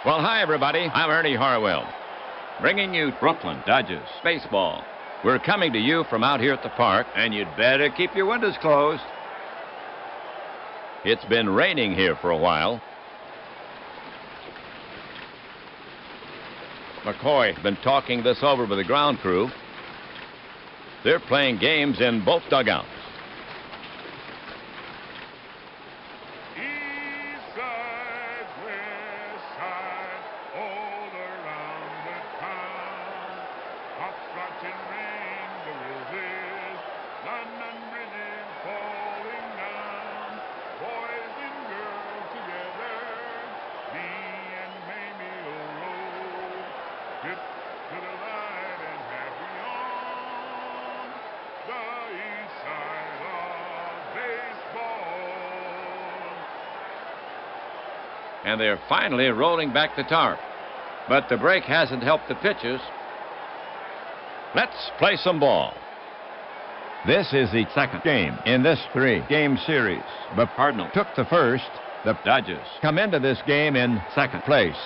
Well, hi, everybody. I'm Ernie Harwell, bringing you Brooklyn Dodgers baseball. We're coming to you from out here at the park, and you'd better keep your windows closed. It's been raining here for a while. McCoy's been talking this over with the ground crew. They're playing games in both dugouts. East side, west side, all around the town. Hopscotch and rain, the roses, London Bridge falling down. Boys and girls together, me and Mamie O'Rourke, hip to the light and happy on the east side of baseball. And they're finally rolling back the tarp. But the break hasn't helped the pitchers. Let's play some ball. This is the second game in this three-game series. The Cardinals took the first. The Dodgers come into this game in second place.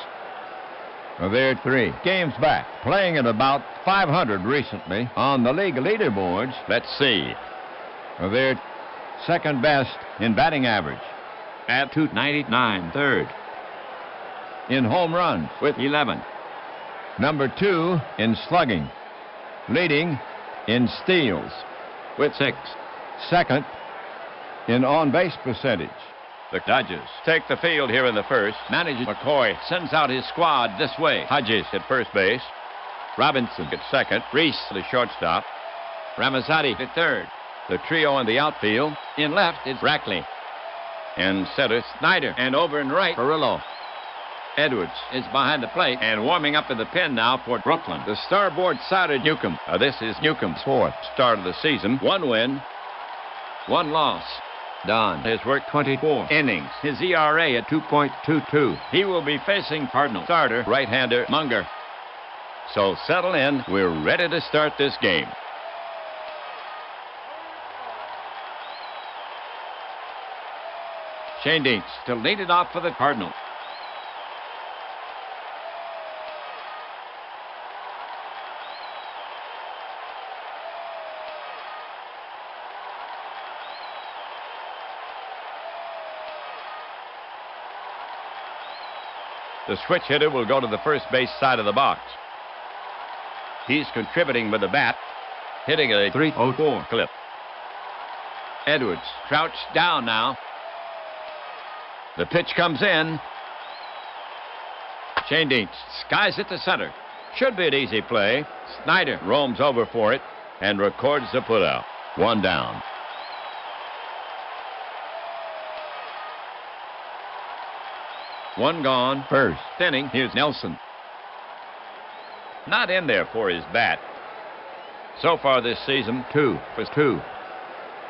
They're 3 games back, playing at about 500 recently on the league leaderboards. Let's see. They're second best in batting average, At 299, third in home runs, with 11. number 2 in slugging, leading in steals, With 6. second in on-base percentage. The Dodgers take the field here in the first. Manager McCoy sends out his squad this way. Hodges at first base. Robinson at second. Reese the shortstop. Ramazzotti at third. The trio in the outfield. In left is Brackley. In center, Snyder. And over in right, Perillo. Edwards is behind the plate and warming up in the pen now for Brooklyn. The starboard side of Newcomb. This is Newcomb's 4th start of the season. 1 win, 1 loss. Don has worked 24 innings. His ERA at 2.22. He will be facing Cardinal starter, right-hander Munger. So settle in. We're ready to start this game. Shane Dinks to lead it off for the Cardinals. The switch hitter will go to the first base side of the box. He's contributing with the bat, hitting a .304 clip. Edwards crouched down now. The pitch comes in. Shane Dinks skies it to center. Should be an easy play. Snyder roams over for it and records the putout. 1 down. One gone. First inning. Here's Nelson. Not in there for his bat. So far this season, 2 for 2.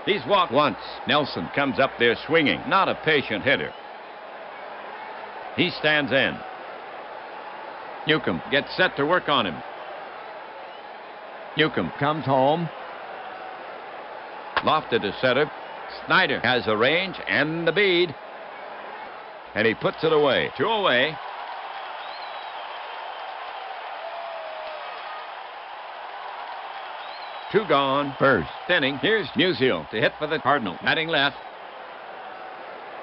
He's walked once. Nelson comes up there swinging. Not a patient hitter. He stands in. Newcomb gets set to work on him. Newcomb comes home. Lofted to center. Snyder has the range and the bead. And he puts it away. 2 away. Two gone. First inning. Here's Musial to hit for the Cardinals. Batting left.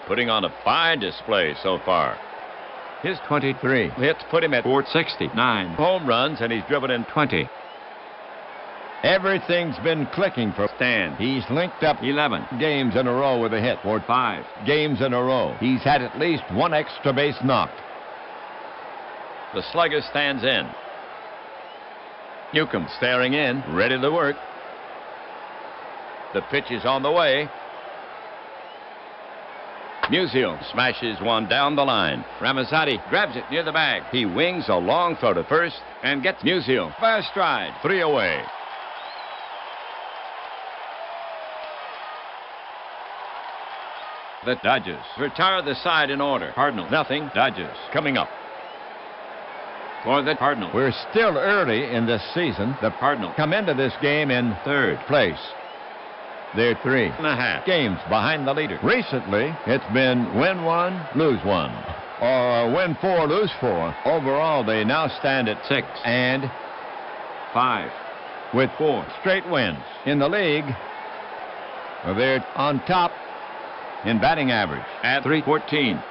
Putting on a fine display so far. His 23 hits put him at 469 home runs, and he's driven in 20. Everything's been clicking for Stan. He's linked up 11 games in a row with a hit. or 5. Games in a row. He's had at least 1 extra base knock. The slugger stands in. Newcomb staring in, ready to work. The pitch is on the way. Musial smashes one down the line. Ramazzotti grabs it near the bag. He wings a long throw to first and gets Musial by a stride. 3 away. The Dodgers retire the side in order. Cardinals nothing. Dodgers coming up. For the Cardinals. We're still early in this season. The Cardinals Come into this game in 3rd place. They're 3.5 and a half. games behind the leader. Recently, it's been win 1, lose 1. or win 4, lose 4. Overall, they now stand at 6 and 5 with 4 straight wins in the league. They're on top in batting average at 314.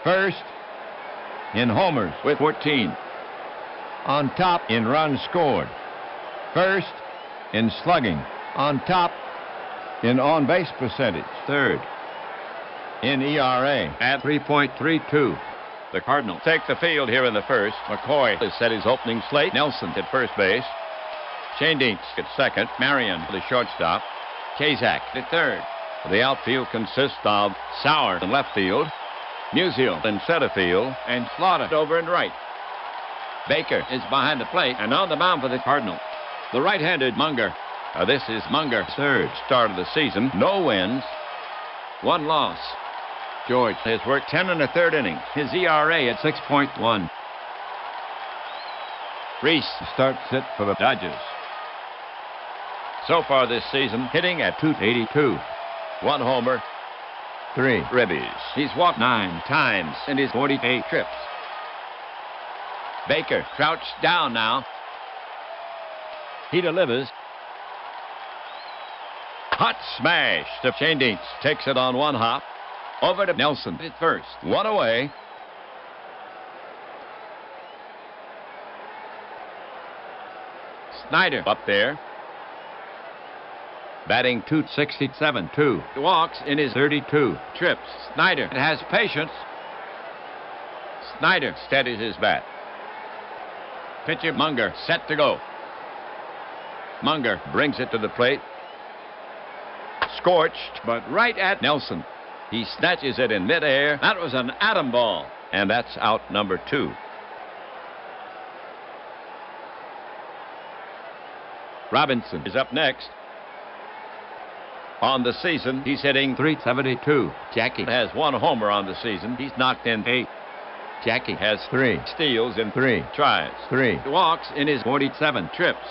First in homers with 14. On top in runs scored. First in slugging. On top in on-base percentage. Third in ERA at 3.32. The Cardinals take the field here in the first. McCoy has set his opening slate. Nelson at first base. Shane Dietz at second. Marion, the shortstop. Kazak at third. The outfield consists of Sauer in left field, Musial in center field, and Slaughter over in right. Baker is behind the plate and on the mound for the Cardinals. The right-handed Munger. This is Munger's third start of the season. No wins, 1 loss. George has worked 10 1/3 innings. His ERA at 6.1. Reese starts it for the Dodgers. So far this season, hitting at .282. 1 homer, 3 ribbies. He's walked 9 times in his 48 trips. Baker crouched down now. He delivers. Hot smash to Shane Dietz. Takes it on 1 hop. Over to Nelson at first. 1 away. Snyder up there. Batting .267. 2 walks in his 32 trips. Snyder has patience. Snyder steadies his bat. Pitcher Munger set to go. Munger brings it to the plate. Scorched, but right at Nelson. He snatches it in midair. That was an atom ball. And that's out number 2. Robinson is up next. On the season, he's hitting .372. Jackie has 1 homer on the season. He's knocked in 8. Jackie has 3 steals in 3 tries. 3 walks in his 47 trips.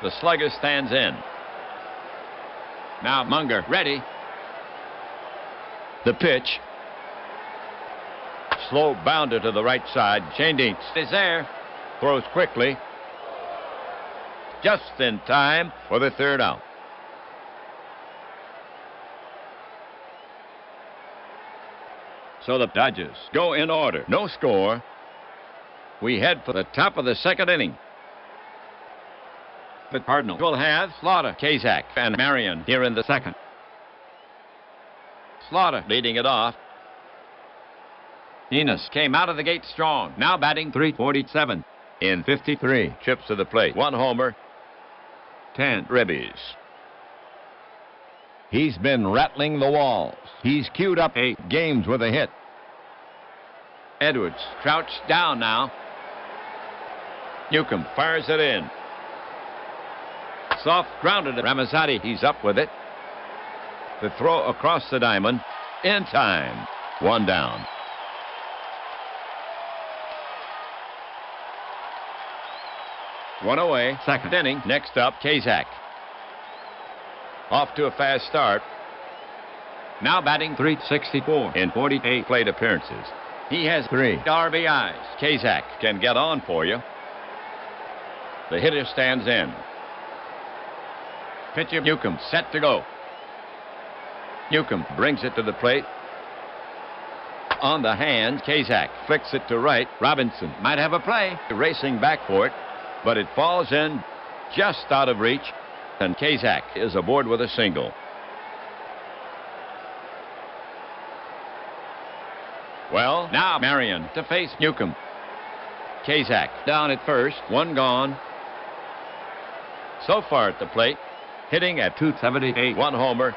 The slugger stands in. Now Munger ready. The pitch. Slow bounder to the right side. Shane Dietz is there. Throws quickly. Just in time for the 3rd out. So the Dodgers go in order. No score. We head for the top of the 2nd inning. The Cardinals will have Slaughter, Kazak, and Marion here in the 2nd. Slaughter leading it off. Enos came out of the gate strong. Now batting .347 in 53 trips to the plate. 1 homer, 10 ribbies. He's been rattling the walls. He's queued up 8 games with a hit. Edwards crouched down now. Newcomb fires it in. Soft grounded to Ramazzotti. He's up with it. The throw across the diamond. In time. 1 down. One away. 2nd inning. Next up, Kazak. Off to a fast start. Now batting .364 in 48 plate appearances. He has 3 RBIs. Kazak can get on for you. The hitter stands in. Pitcher Newcomb set to go. Newcomb brings it to the plate. On the hand, Kazak flicks it to right. Robinson might have a play. Racing back for it, but it falls in just out of reach, and Kazak is aboard with a single. Well, now Marion to face Newcomb. Kazak down at first. 1 gone. So far at the plate, hitting at .278. 1 homer,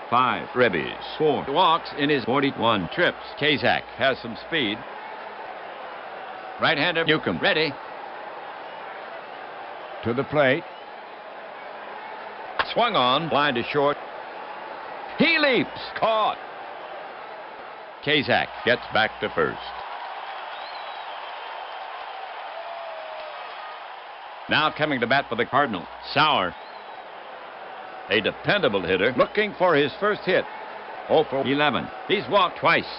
5 ribbies. 4 walks in his 41 trips. Kazak has some speed. Right-hander Newcomb ready. To the plate. Swung on. Line to short. He leaps. Caught. Kazak gets back to first. Now coming to bat for the Cardinals, Sauer. A dependable hitter looking for his first hit. 0 for 11. He's walked twice.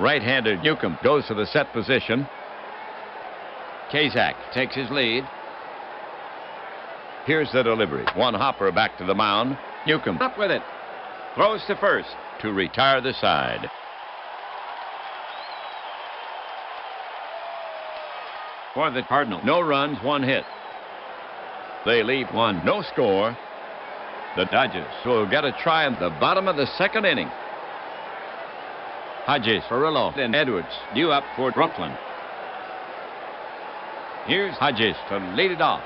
Right-hander Newcomb goes to the set position. Kazak takes his lead. Here's the delivery. One hopper back to the mound. Newcomb up with it. Throws to first to retire the side. For the Cardinals, no runs, one hit. They leave one, no score. The Dodgers will get a try in the bottom of the second inning. Hodges, Perillo, and Edwards due up for Brooklyn. Here's Hodges to lead it off.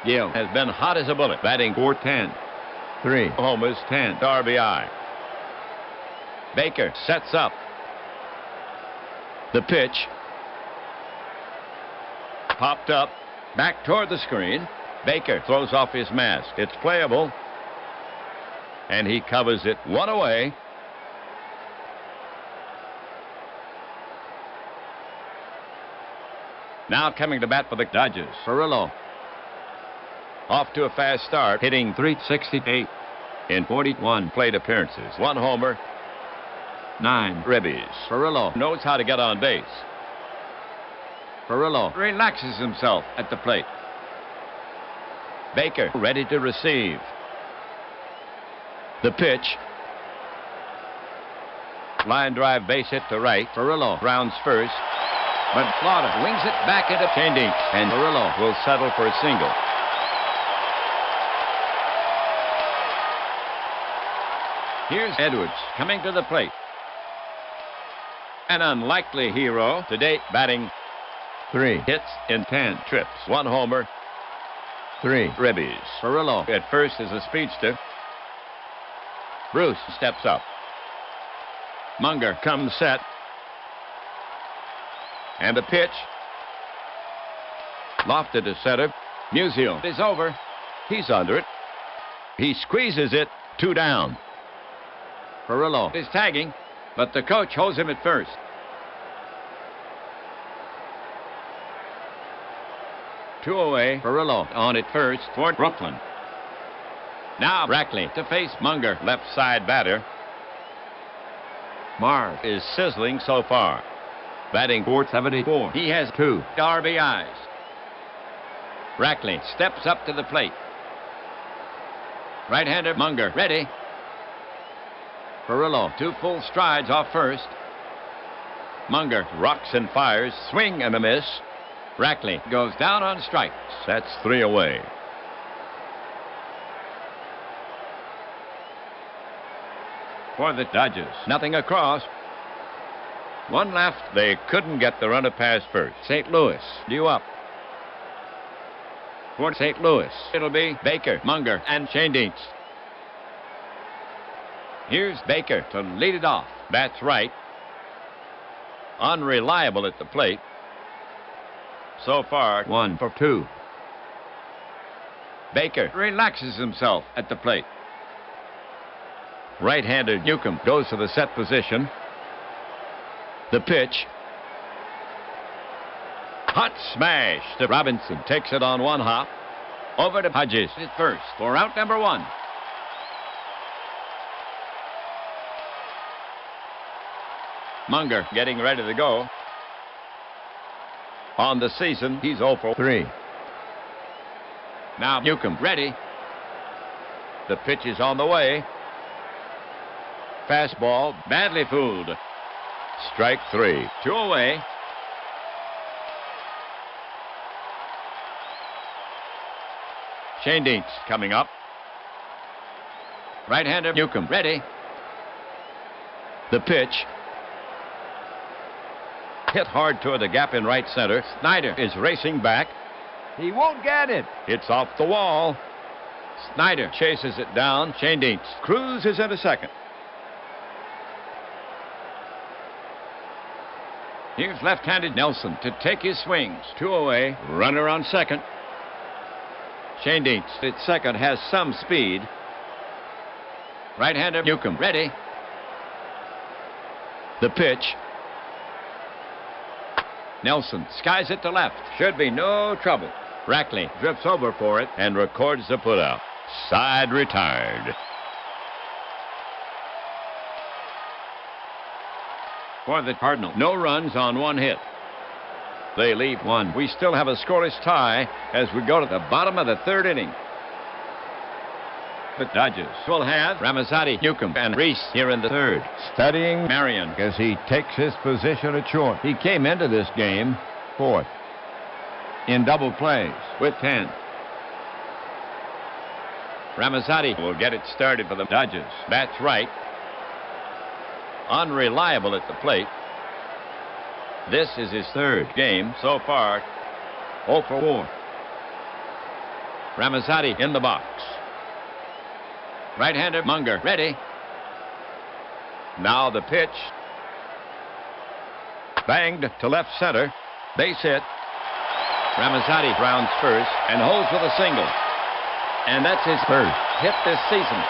Gill has been hot as a bullet, batting .410. 3 homers, 10 RBI. Baker sets up. The pitch. Popped up, back toward the screen. Baker throws off his mask. It's playable. And he covers it one away. Now coming to bat for the Dodgers, Perillo. Off to a fast start, hitting .368 in 41 plate appearances. 1 homer, 9 ribbies. Perillo knows how to get on base. Perillo relaxes himself at the plate. Baker ready to receive. The pitch. Line drive base hit to right. Perillo rounds first. But Slaughter wings it back into Chandink, and Perillo will settle for a single. Here's Edwards coming to the plate. An unlikely hero to date, batting 3 hits in 10 trips. 1 homer, 3 ribbies. Perillo at first is a speedster. Bruce steps up. Munger comes set. And the pitch. Lofted to center. Musial is over. He's under it. He squeezes it. 2 down. Perillo is tagging, but the coach holds him at first. Two away. Perillo on at first for Brooklyn. Now Brackley to face Munger, left side batter. Marv is sizzling so far. Batting .474. He has 2 RBIs. Brackley steps up to the plate. Right-hander Munger ready. Perillo 2 full strides off first. Munger rocks and fires. Swing and a miss. Brackley goes down on strikes. That's 3 away. For the Dodgers, nothing across. 1 left. They couldn't get the runner past first. St. Louis due up. For St. Louis, it'll be Baker, Munger, and Chandink. Here's Baker to lead it off. That's right. Unreliable at the plate. So far, 1 for 2. Baker relaxes himself at the plate. Right-hander Newcomb goes to the set position. The pitch. Hot smash to Robinson. Takes it on 1 hop. Over to Hodges at first for out number 1. Munger getting ready to go. On the season, he's 0 for 3. Now Newcomb ready. The pitch is on the way. Fastball badly fooled. Strike 3. 2 away. Chandink coming up. Right-hander Newcomb ready. The pitch. Hit hard toward the gap in right center. Snyder is racing back. He won't get it. It's off the wall. Snyder chases it down. Chandink cruises into second. Here's left-handed Nelson to take his swings. 2 away. Runner on second. Chandink at second has some speed. Right-hander Newcomb ready. The pitch. Nelson skies it to left. Should be no trouble. Brackley drifts over for it and records the putout. Side retired. for the Cardinals. No runs on one hit. They leave one. We still have a scoreless tie as we go to the bottom of the third inning. The Dodgers will have Ramazzotti, Newcomb, and Reese here in the third. Studying Marion as he takes his position at short. He came into this game fourth in double plays with 10. Ramazzotti will get it started for the Dodgers. Bats right. Unreliable at the plate. This is his third game so far. 0 for 4. Ramazzotti in the box. Right-hander Munger ready. Now the pitch. Banged to left center. Base hit. Ramazzotti rounds first and holds with a single. And that's his first hit this season.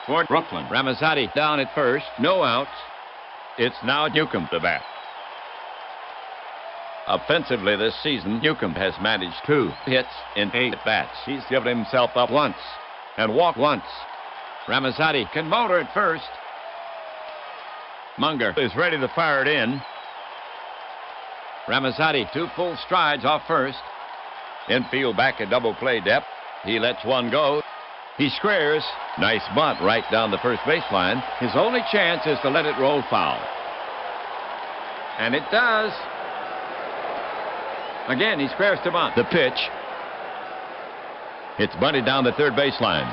For Brooklyn, Ramazzotti down at first. No outs. It's now Newcomb to bat. Offensively this season, Newcomb has managed 2 hits in 8 at-bats. He's given himself up once and walked once. Ramazzotti can motor at first. Munger is ready to fire it in. Ramazzotti 2 full strides off first. Infield back at double play depth. He lets one go. He squares. Nice bunt right down the first baseline. His only chance is to let it roll foul. And it does. Again, he squares to bunt. The pitch. It's bunted down the third baseline.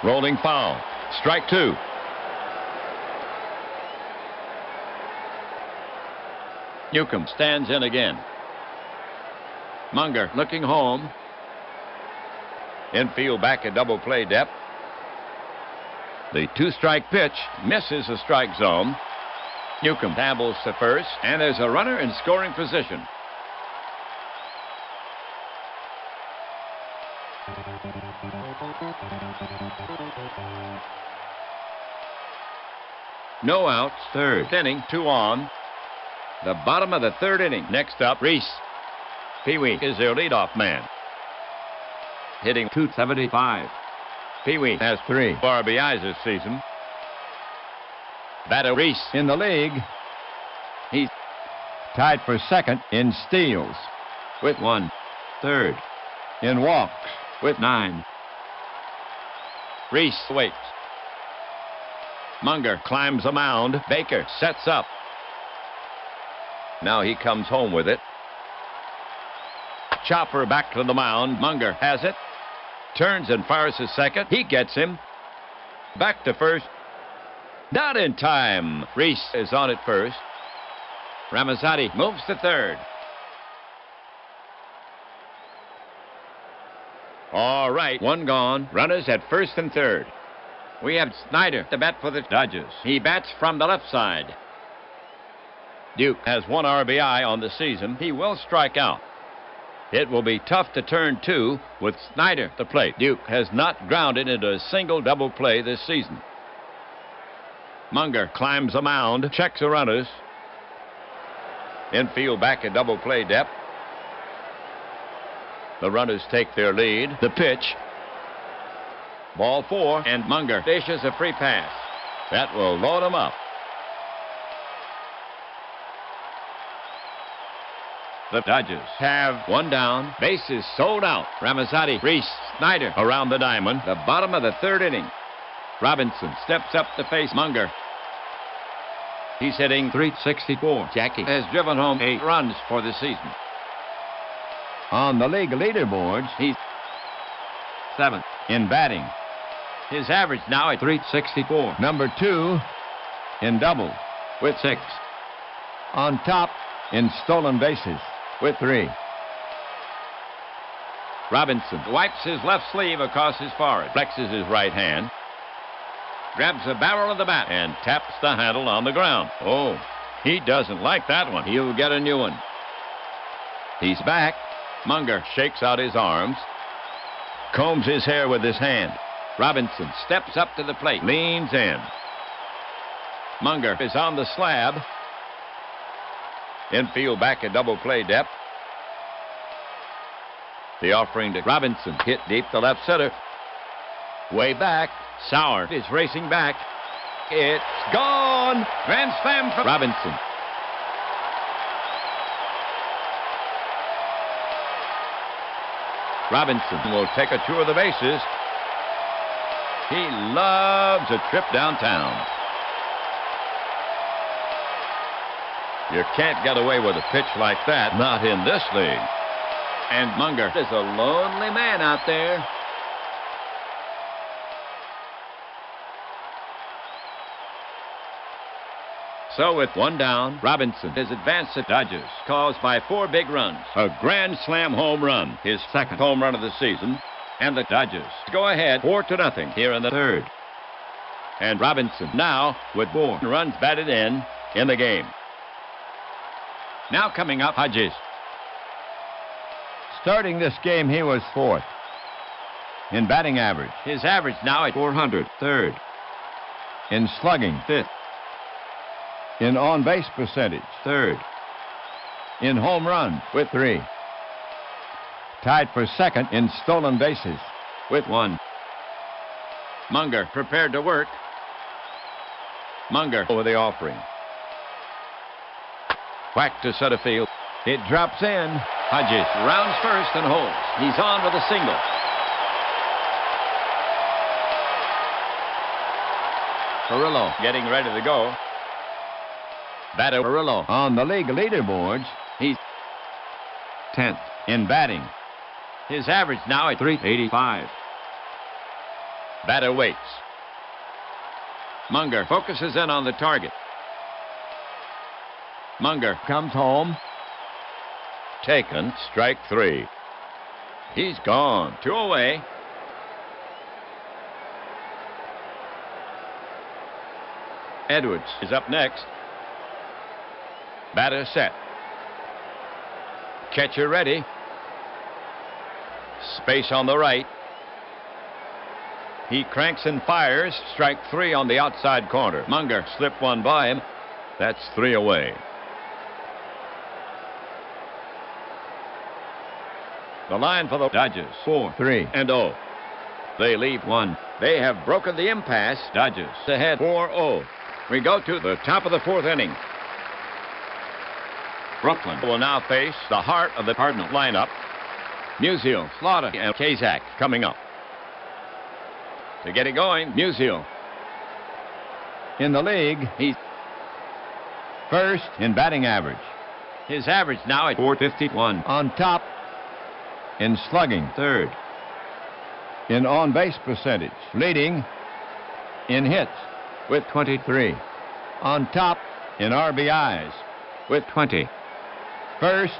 Rolling foul. Strike 2. Newcomb stands in again. Munger looking home. Infield back at double play depth. The 2-strike pitch misses the strike zone. Newcomb tabbles to first, and there's a runner in scoring position. No outs, third inning, 2 on. The bottom of the third inning. Next up, Reese. Pee-wee is their leadoff man. Hitting .275. Pee-wee has 3 RBIs this season. Batter Reese in the league. He's tied for second in steals with 1. Third in walks with 9. Reese waits. Munger climbs the mound. Baker sets up. Now he comes home with it. Chopper back to the mound. Munger has it. Turns and fires his second. He gets him. Back to first. Not in time. Reese is on at first. Ramazzotti moves to third. All right, 1 gone. Runners at first and third. We have Snyder to bat for the Dodgers. He bats from the left side. Duke has 1 RBI on the season. He will strike out. It will be tough to turn 2 with Snyder to plate. Duke has not grounded into a single double play this season. Munger climbs the mound, checks the runners. Infield back at double play depth. The runners take their lead. The pitch. Ball 4, and Munger dishes a free pass. That will load him up. The Dodgers have 1 down. Bases sold out. Ramazzotti, Reese, Snyder around the diamond. The bottom of the third inning. Robinson steps up to face Munger. He's hitting .364. Jackie has driven home 8 runs for the season. On the league leaderboards, he's 7th in batting. His average now at .364. Number 2 in doubles with 6. On top in stolen bases with 3. Robinson wipes his left sleeve across his forehead, flexes his right hand, grabs the barrel of the bat, and taps the handle on the ground. Oh, he doesn't like that one. He'll get a new one. He's back. Munger shakes out his arms, combs his hair with his hand. Robinson steps up to the plate, leans in. Munger is on the slab. Infield back at double play depth. The offering to Robinson hit deep to left center. Way back. Sauer is racing back. It's gone. Grand slam for Robinson. Robinson will take a tour of the bases. He loves a trip downtown. You can't get away with a pitch like that, not in this league. And Munger is a lonely man out there. So with one down, Robinson has advanced the Dodgers, caused by 4 big runs. A grand slam home run, his second home run of the season. And the Dodgers go ahead 4-0 here in the third. And Robinson now with 4 runs batted in the game. Now coming up, Hodges. Starting this game, he was 4th in batting average. His average now at .400, 3rd. In slugging, 5th. In on-base percentage, 3rd. In home runs, with 3. Tied for 2nd in stolen bases, with 1. Munger prepared to work. Munger over the offering. Whack to center field. It drops in. Hodges rounds first and holds. He's on with a single. Carrillo getting ready to go. Batter Carrillo On the league leaderboards, he's 10th in batting. His average now at .385. Batter waits. Munger focuses in on the target. Munger Comes home. taken, strike 3. He's gone. 2 away. Edwards is up next. Batter set. Catcher ready. Space on the right. He cranks and fires. Strike 3 on the outside corner. Munger slipped one by him. That's 3 away. The line for the Dodgers, 4-3-0. They leave 1. They have broken the impasse. Dodgers ahead 4-0. We go to the top of the 4th inning. Brooklyn will now face the heart of the Cardinal lineup. Musial, Slaughter, and Kazak coming up. To get it going, Musial. In the league, He's 1st in batting average. his average now at .451. On top in slugging. 3rd. In on-base percentage. Leading in hits With 23. on top in RBIs. With 20. 1st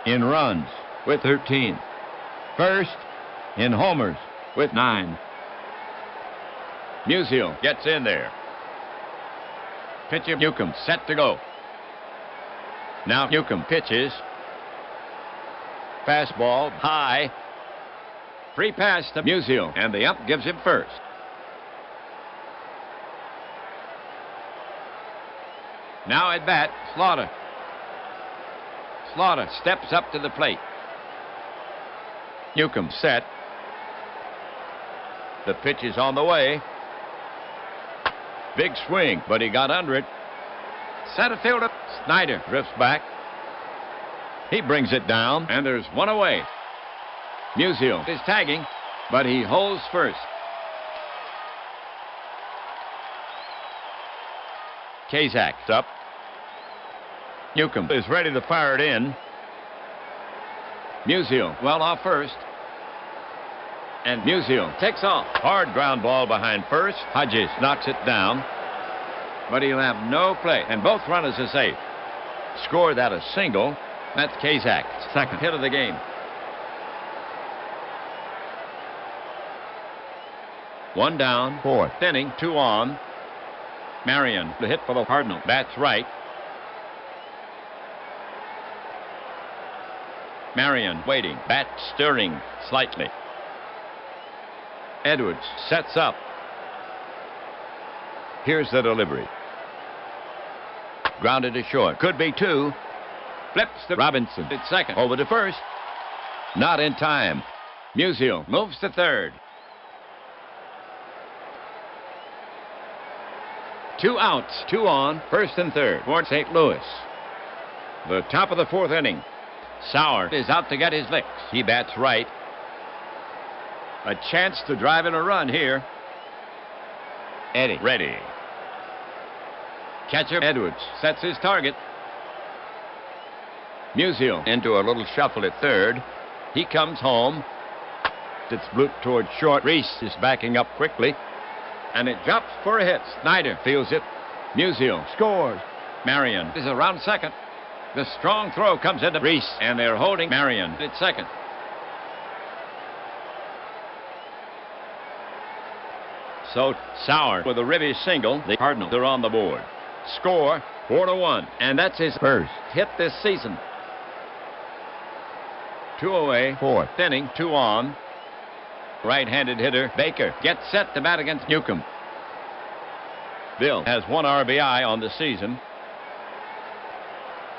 in runs. With 13. 1st in homers. With 9. Musial gets in there. Pitcher Newcomb set to go. Now Newcomb pitches. Fastball high. Free pass to Musial, and the ump gives him first. Now at bat, Slaughter. Slaughter steps up to the plate. Newcomb set. The pitch is on the way. Big swing, but he got under it. Center fielder Snyder drifts back. He brings it down, and there's 1 away. Musial is tagging, but he holds first. Kazak's up. Newcomb is ready to fire it in. Musial well off first. And Musial takes off. Hard ground ball behind first. Hodges knocks it down. But he'll have no play, and both runners are safe. Scored that a single. That's Kazak's 2nd hit of the game. 1 down. 4th Inning, 2 on. Marion, the hit for the Cardinal. Bats right. Marion waiting. Bat stirring slightly. Edwards sets up. Here's the delivery. Grounded to short. Could be 2. Flips to Robinson at 2nd. Over to 1st. Not in time. Musial moves to 3rd. 2 outs, 2 on, first and third for St. Louis. The top of the 4th inning. Sauer is out to get his licks. He bats right. A chance to drive in a run here. Eddie ready. Catcher Edwards sets his target. Musial into a little shuffle at third. He comes home. It's blooped toward short. Reese is backing up quickly. And it drops for a hit. Snyder fields it. Musial scores. Marion is around second. The strong throw comes into Reese, and they're holding Marion at second. So Sauer with a ribby single. The Cardinals are on the board. Score 4-1, and that's his first hit this season. 2 away, 4th inning, 2 on. Right-handed hitter Baker gets set to bat against Newcomb. Bill has 1 RBI on the season.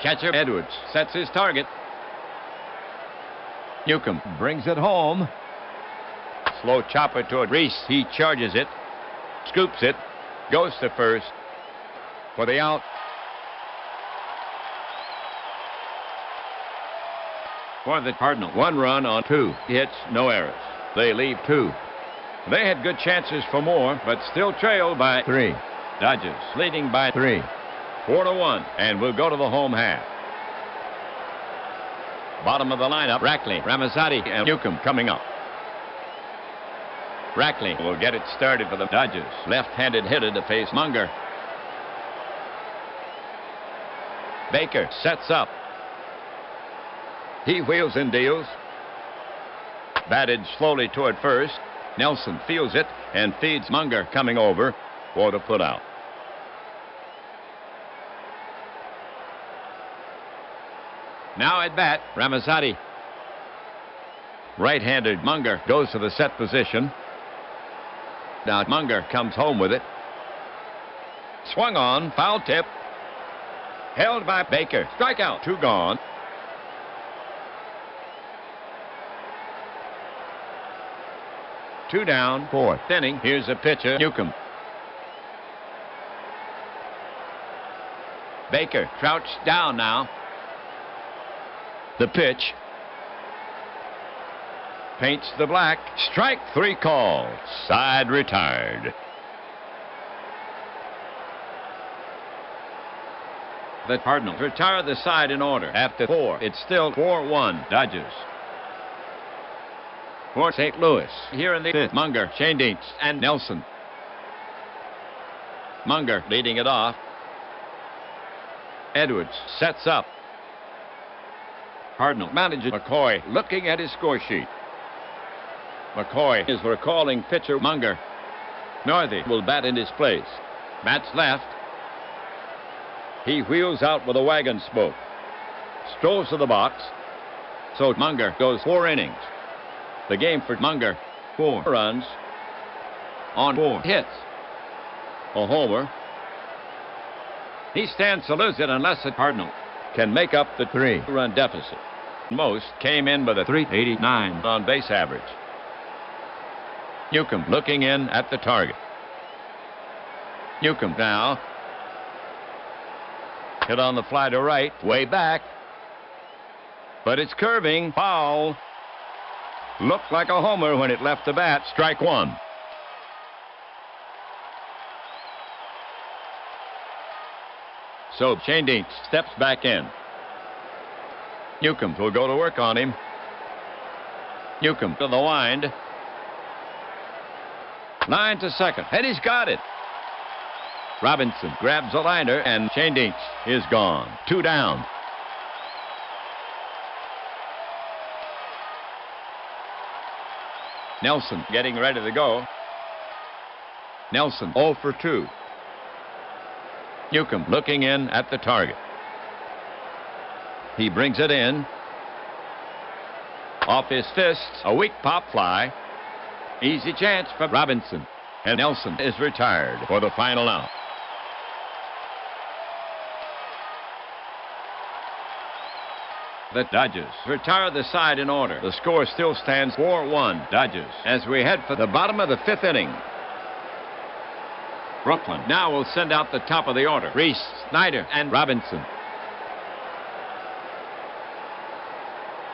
Catcher Edwards sets his target. Newcomb brings it home. Slow chopper toward Reese. He charges it, scoops it, goes to first for the out. For the Cardinals, 1 run on 2 hits, no errors. They leave 2. They had good chances for more, but still trailed by 3. Dodgers leading by 3. 4-1, and we'll go to the home half. Bottom of the lineup, Rackley, Ramazzotti, and Newcomb coming up. Rackley will get it started for the Dodgers. Left-handed hitter to face Munger. Baker sets up. He wheels and deals. Batted slowly toward first. Nelson fields it and feeds Munger coming over for the putout. Now at bat, Ramazzotti. Right-handed Munger goes to the set position. Now Munger comes home with it. Swung on, foul tip. Held by Baker. Strikeout, 2 gone. Two down, 4th inning. Here's a pitcher, Newcomb. Baker crouched down now. The pitch. Paints the black. Strike 3 called. Side retired. The Cardinals retire the side in order. After 4, it's still 4-1 Dodgers. For St. Louis, here in the 5th, Munger, Shane Dietz, and Nelson. Munger leading it off. Edwards sets up. Cardinal manager McCoy looking at his score sheet. McCoy is recalling pitcher Munger. Northey will bat in his place. Bats left. He wheels out with a wagon spoke. Strolls to the box. So Munger goes 4 innings. The game for Munger, 4 runs on 4 hits. A homer. He stands to lose it unless the Cardinal can make up the 3-run deficit. Most came in with a .389 on base average. Newcomb looking in at the target. Newcomb now. Hit on the fly to right, way back. But it's curving, foul. Looked like a homer when it left the bat. Strike 1. So Shane Dietz steps back in. Newcomb will go to work on him. Newcomb to the wind. Line to second, and he's got it. Robinson grabs a liner, and Shane Dietz is gone. 2 down. Nelson getting ready to go. Nelson 0 for 2. Newcomb looking in at the target. He brings it in. Off his fists, a weak pop fly. Easy chance for Robinson. And Nelson is retired for the final out. The Dodgers retire the side in order. The score still stands 4-1 Dodgers as we head for the bottom of the 5th inning. Brooklyn now will send out the top of the order. Reese, Snyder, and Robinson.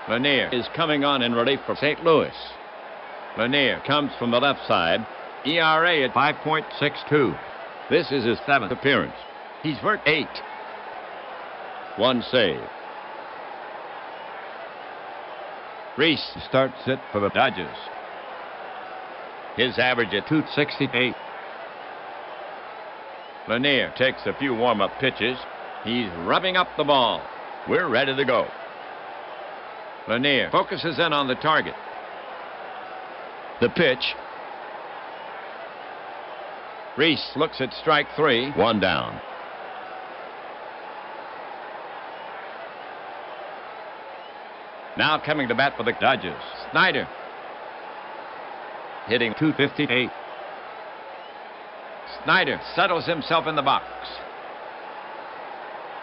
Lanier is coming on in relief for St. Louis. Lanier comes from the left side. ERA at 5.62. This is his 7th appearance. He's worked 8. 1 save. Reese starts it for the Dodgers. His average at 268. Lanier takes a few warm-up pitches. He's rubbing up the ball. We're ready to go. Lanier focuses in on the target. The pitch. Reese looks at strike 3. 1 down. Now coming to bat for the Dodgers, Snyder. Hitting .258. Snyder settles himself in the box.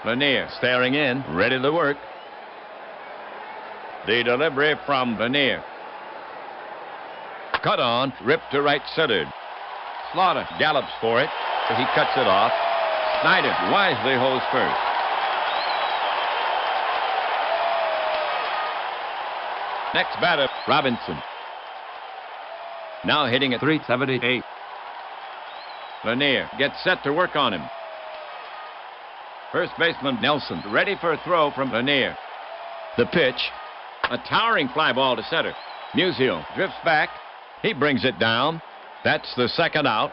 Lanier staring in, ready to work. The delivery from Lanier. Cut on, ripped to right centered. Slaughter gallops for it. He cuts it off. Snyder wisely holds first. Next batter, Robinson. Now hitting at .378. Lanier gets set to work on him. First baseman Nelson ready for a throw from Lanier. The pitch. A towering fly ball to center. Musial drifts back. He brings it down. That's the second out.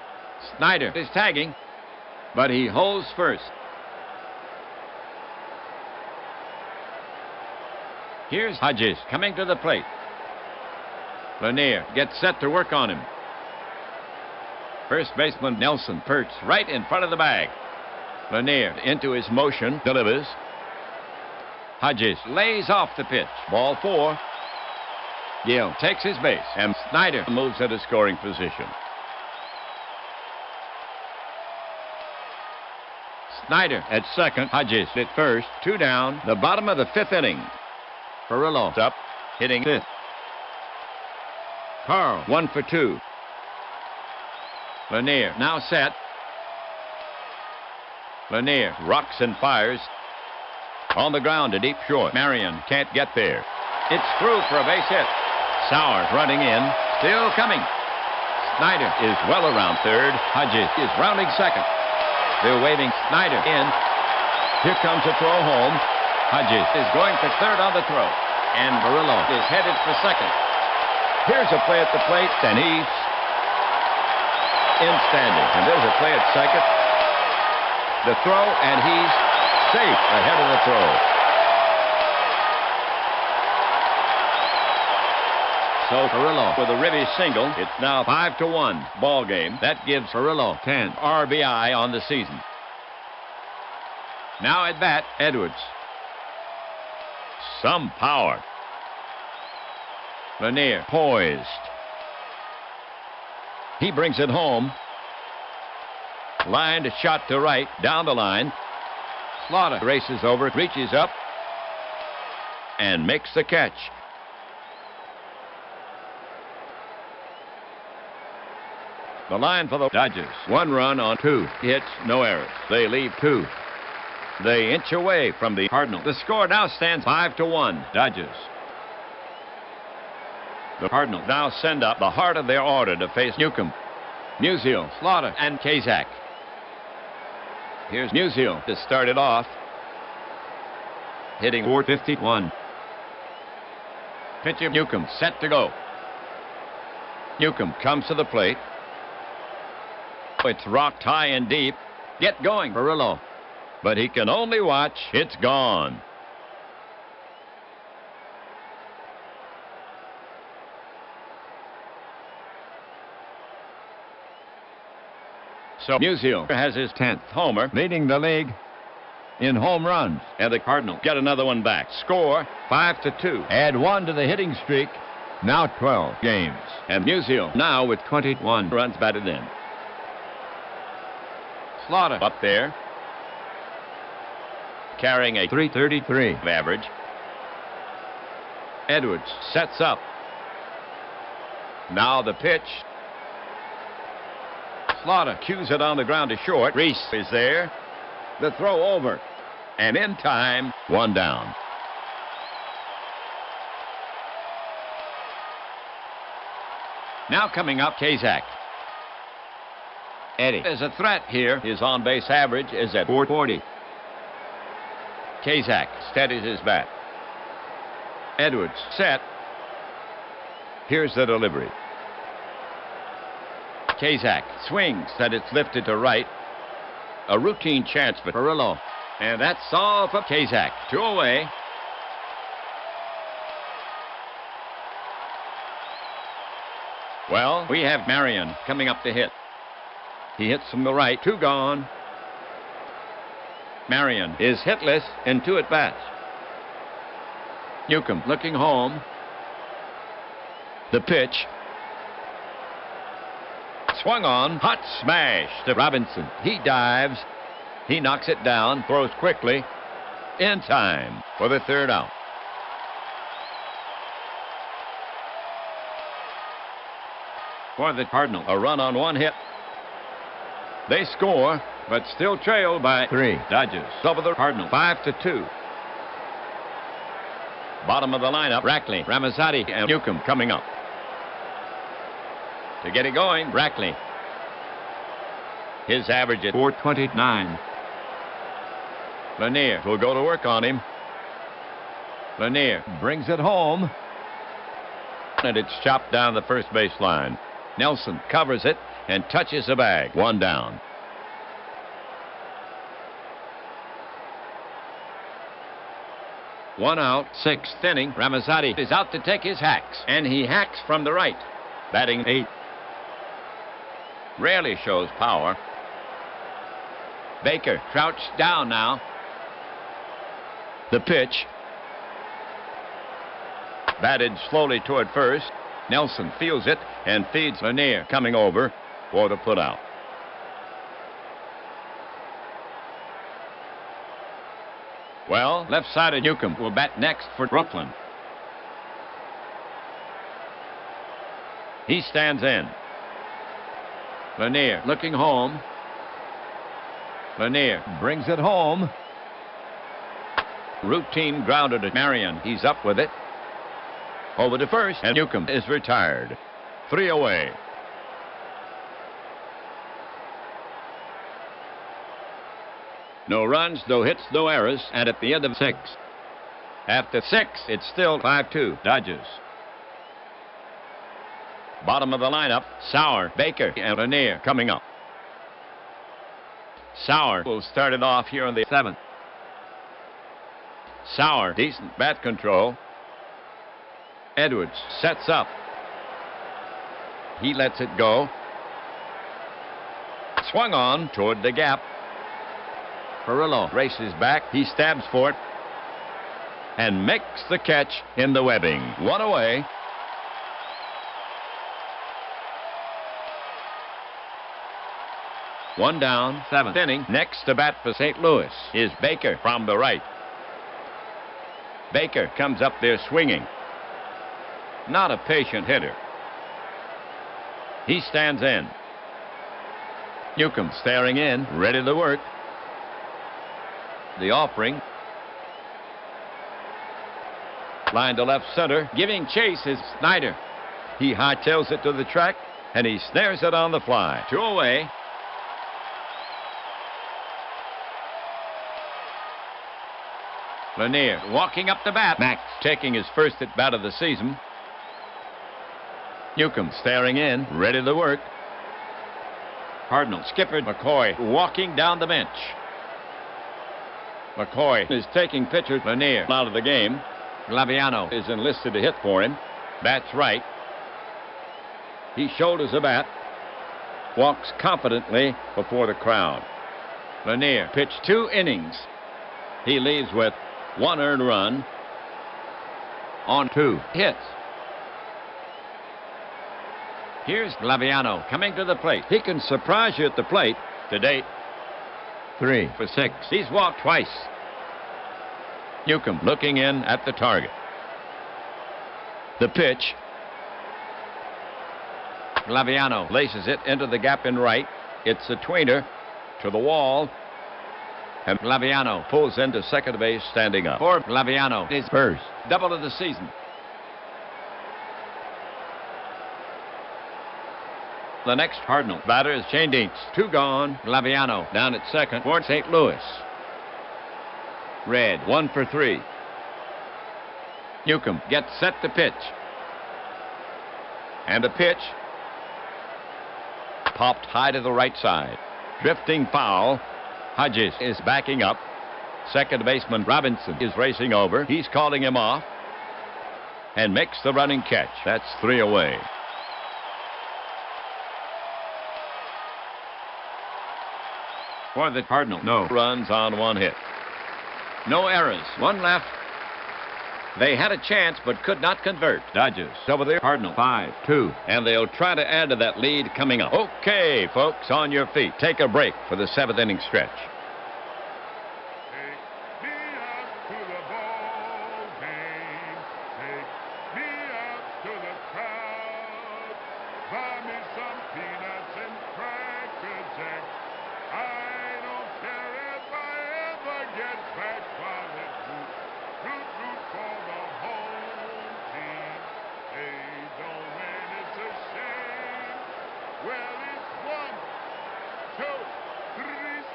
Snyder is tagging, but he holds first. Here's Hodges coming to the plate. Lanier gets set to work on him. First baseman Nelson perched right in front of the bag. Lanier into his motion, delivers. Hodges lays off the pitch. Ball 4. Gill takes his base, and Snyder moves into scoring position. Snyder at second, Hodges at first. 2 down, the bottom of the 5th inning. Perillo up, hitting 5th. Carl 1 for 2. Lanier now set. Lanier rocks and fires. On the ground to deep short. Marion can't get there. It's through for a base hit. Sowers running in, still coming. Snyder is well around third. Hodges is rounding second. They're waving Snyder in. Here comes a throw home. Hodges is going for third on the throw. And Perillo is headed for second. Here's a play at the plate, and he's in standing. And there's a play at second. The throw, and he's safe ahead of the throw. So Perillo with a ribby single. It's now 5-1 ball game. That gives Perillo 10 RBI on the season. Now at bat, Edwards. Some power. Lanier poised. He brings it home. Lined a shot to right, down the line. Slaughter races over, reaches up, and makes the catch. The line for the Dodgers. 1 run on 2 hits, no errors. They leave 2. They inch away from the Cardinals. The score now stands 5-1 Dodgers. The Cardinals now send up the heart of their order to face Newcomb, Musial, Slaughter, and Kazak. Here's Musial to start it off. Hitting .451. Pitcher Newcomb set to go. Newcomb comes to the plate. It's rocked high and deep. Get going, Perillo. But he can only watch. It's gone. So Musial has his 10th homer, leading the league in home runs. And the Cardinals get another one back. Score 5-2. Add 1 to the hitting streak. Now 12 games. And Musial now with 21 runs batted in. Slaughter up there, carrying a .333 average. Edwards sets up. Now the pitch. Slaughter cues it on the ground to short. Reese is there. The throw over. And in time, one down. Now coming up, Kazak. Eddie is a threat here. His on-base average is at 440. Kazak steadies his bat. Edwards set. Here's the delivery. Kazak swings that it's lifted to right. A routine chance for Perillo. And that's all for Kazak. 2 away. Well, we have Marion coming up to hit. He hits from the right. 2 gone. Marion is hitless in 2 at-bats. Newcomb looking home. The pitch. Swung on. Hot smash to Robinson. He dives. He knocks it down. Throws quickly. In time for the 3rd out. For the Cardinals, a run on 1 hit. They score, but still trail by 3. Dodgers over the Cardinals 5-2. Bottom of the lineup, Rackley, Ramazzotti, and Newcomb coming up. To get it going, Rackley. His average at 429. Lanier will go to work on him. Lanier brings it home. And it's chopped down the first base line. Nelson covers it and touches the bag. 1 down. One out, 6th inning. Ramazzotti is out to take his hacks, and he hacks from the right. Batting 8th. Rarely shows power. Baker crouched down now. The pitch. Batted slowly toward first. Nelson feels it and feeds Lanier coming over for the putout. Well, left-sided Newcomb will bat next for Brooklyn. He stands in. Lanier looking home. Lanier brings it home. Routine grounded to Marion. He's up with it. Over to first, and Newcomb is retired. 3 away. No runs, no hits, no errors, and at the end of 6. After 6, it's still 5-2 Dodgers. Bottom of the lineup, Sauer, Baker, and Lanier coming up. Sauer will start it off here in the 7th. Sauer, decent bat control. Edwards sets up. He lets it go. Swung on toward the gap. Perillo races back. He stabs for it and makes the catch in the webbing. 1 away. One down, 7th inning. Next to bat for St. Louis is Baker from the right. Baker comes up there swinging. Not a patient hitter. He stands in. Newcomb staring in, ready to work. The offering. Line to left center. Giving chase is Snyder. He hightails it to the track, and he snares it on the fly. 2 away. Lanier walking up the bat. Max taking his first at bat of the season. Newcomb staring in, ready to work. Cardinal skipper McCoy walking down the bench. McCoy is taking pitcher Lanier out of the game. Glaviano is enlisted to hit for him. That's right. He shoulders the bat. Walks confidently before the crowd. Lanier pitched 2 innings. He leaves with 1 earned run on 2 hits. Here's Glaviano coming to the plate. He can surprise you at the plate. To date, 3 for 6. He's walked twice. Newcomb looking in at the target. The pitch. Glaviano laces it into the gap in right. It's a tweener to the wall. And Laviano pulls into second base standing up. For Laviano, his first double of the season. The next Cardinal batter is Shane Dietz. 2 gone. Laviano down at second for St. Louis. Red 1 for 3. Newcomb gets set to pitch. And a pitch popped high to the right side. Drifting foul. Hodges is backing up. Second baseman Robinson is racing over. He's calling him off and makes the running catch. That's 3 away. For the Cardinals, no runs on 1 hit. No errors. 1 left. They had a chance but could not convert. Dodgers over the Cardinals 5-2. And they'll try to add to that lead coming up. Okay, folks, on your feet. Take a break for the 7th inning stretch. Take me up to the ball game. Take me up to the crowd. Buy me some peanuts and Cracker Jacks. I don't care if I ever get back while it's root for the home team. They don't win, it's a shame. Well, it's 1, 2, 3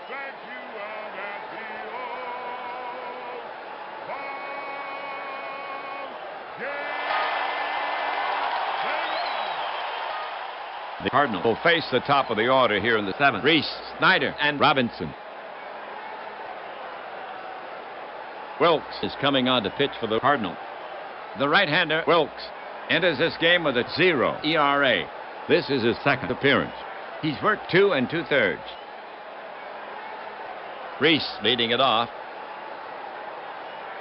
strike you out at the old ball game. The Cardinals will face the top of the order here in the 7th. Reese, Snyder, and Robinson. Wilkes is coming on to pitch for the Cardinals. The right-hander, Wilkes, enters this game with a 0 ERA. This is his 2nd appearance. He's worked 2 2/3. Reese leading it off.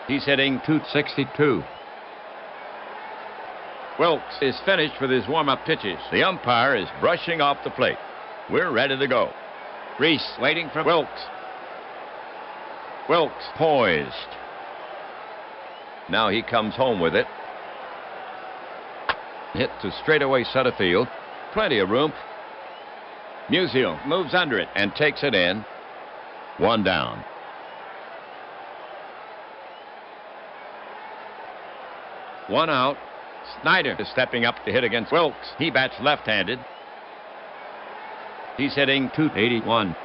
He's hitting .262. Wilkes is finished with his warm-up pitches. The umpire is brushing off the plate. We're ready to go. Reese waiting for Wilkes. Wilkes poised. Now he comes home with it. Hit to straightaway center field. Plenty of room. Musial moves under it and takes it in. 1 down. One out. Snyder is stepping up to hit against Wilkes. He bats left-handed. He's hitting .281.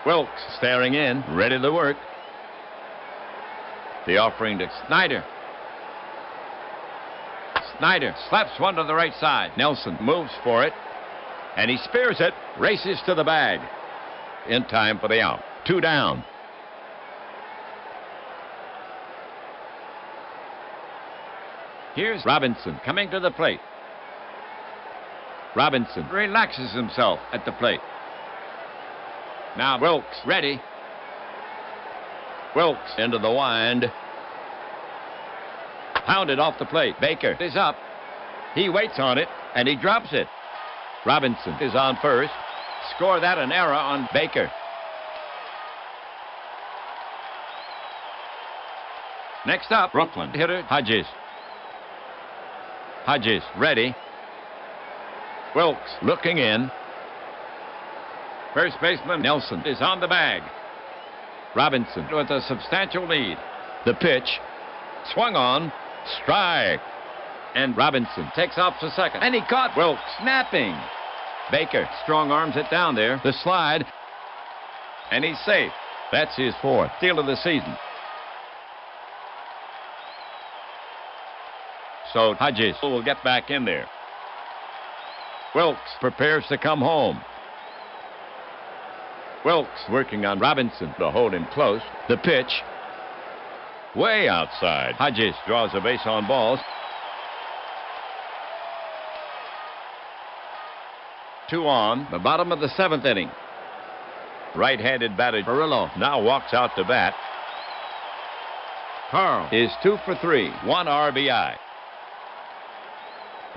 Wilkes staring in, ready to work. The offering to Snyder. Snyder slaps one to the right side. Nelson moves for it, and he spears it, races to the bag. In time for the out. 2 down. Here's Robinson coming to the plate. Robinson relaxes himself at the plate. Now Wilkes ready. Wilkes into the wind. Pounded off the plate. Baker is up. He waits on it, and he drops it. Robinson is on first. Score that an error on Baker. Next up, Brooklyn hitter Hodges. Hodges ready. Wilkes looking in. First baseman Nelson is on the bag. Robinson with a substantial lead. The pitch swung on. Strike. And Robinson takes off to second. And he caught Wilkes snapping. Baker strong arms it down there. The slide. And he's safe. That's his 4th steal of the season. So Hodges will get back in there. Wilkes prepares to come home. Wilkes working on Robinson to hold him close. The pitch way outside. Hodges draws a base on balls. 2 on, the bottom of the 7th inning. Right-handed batter Perillo now walks out to bat. Carl is 2 for 3, 1 RBI.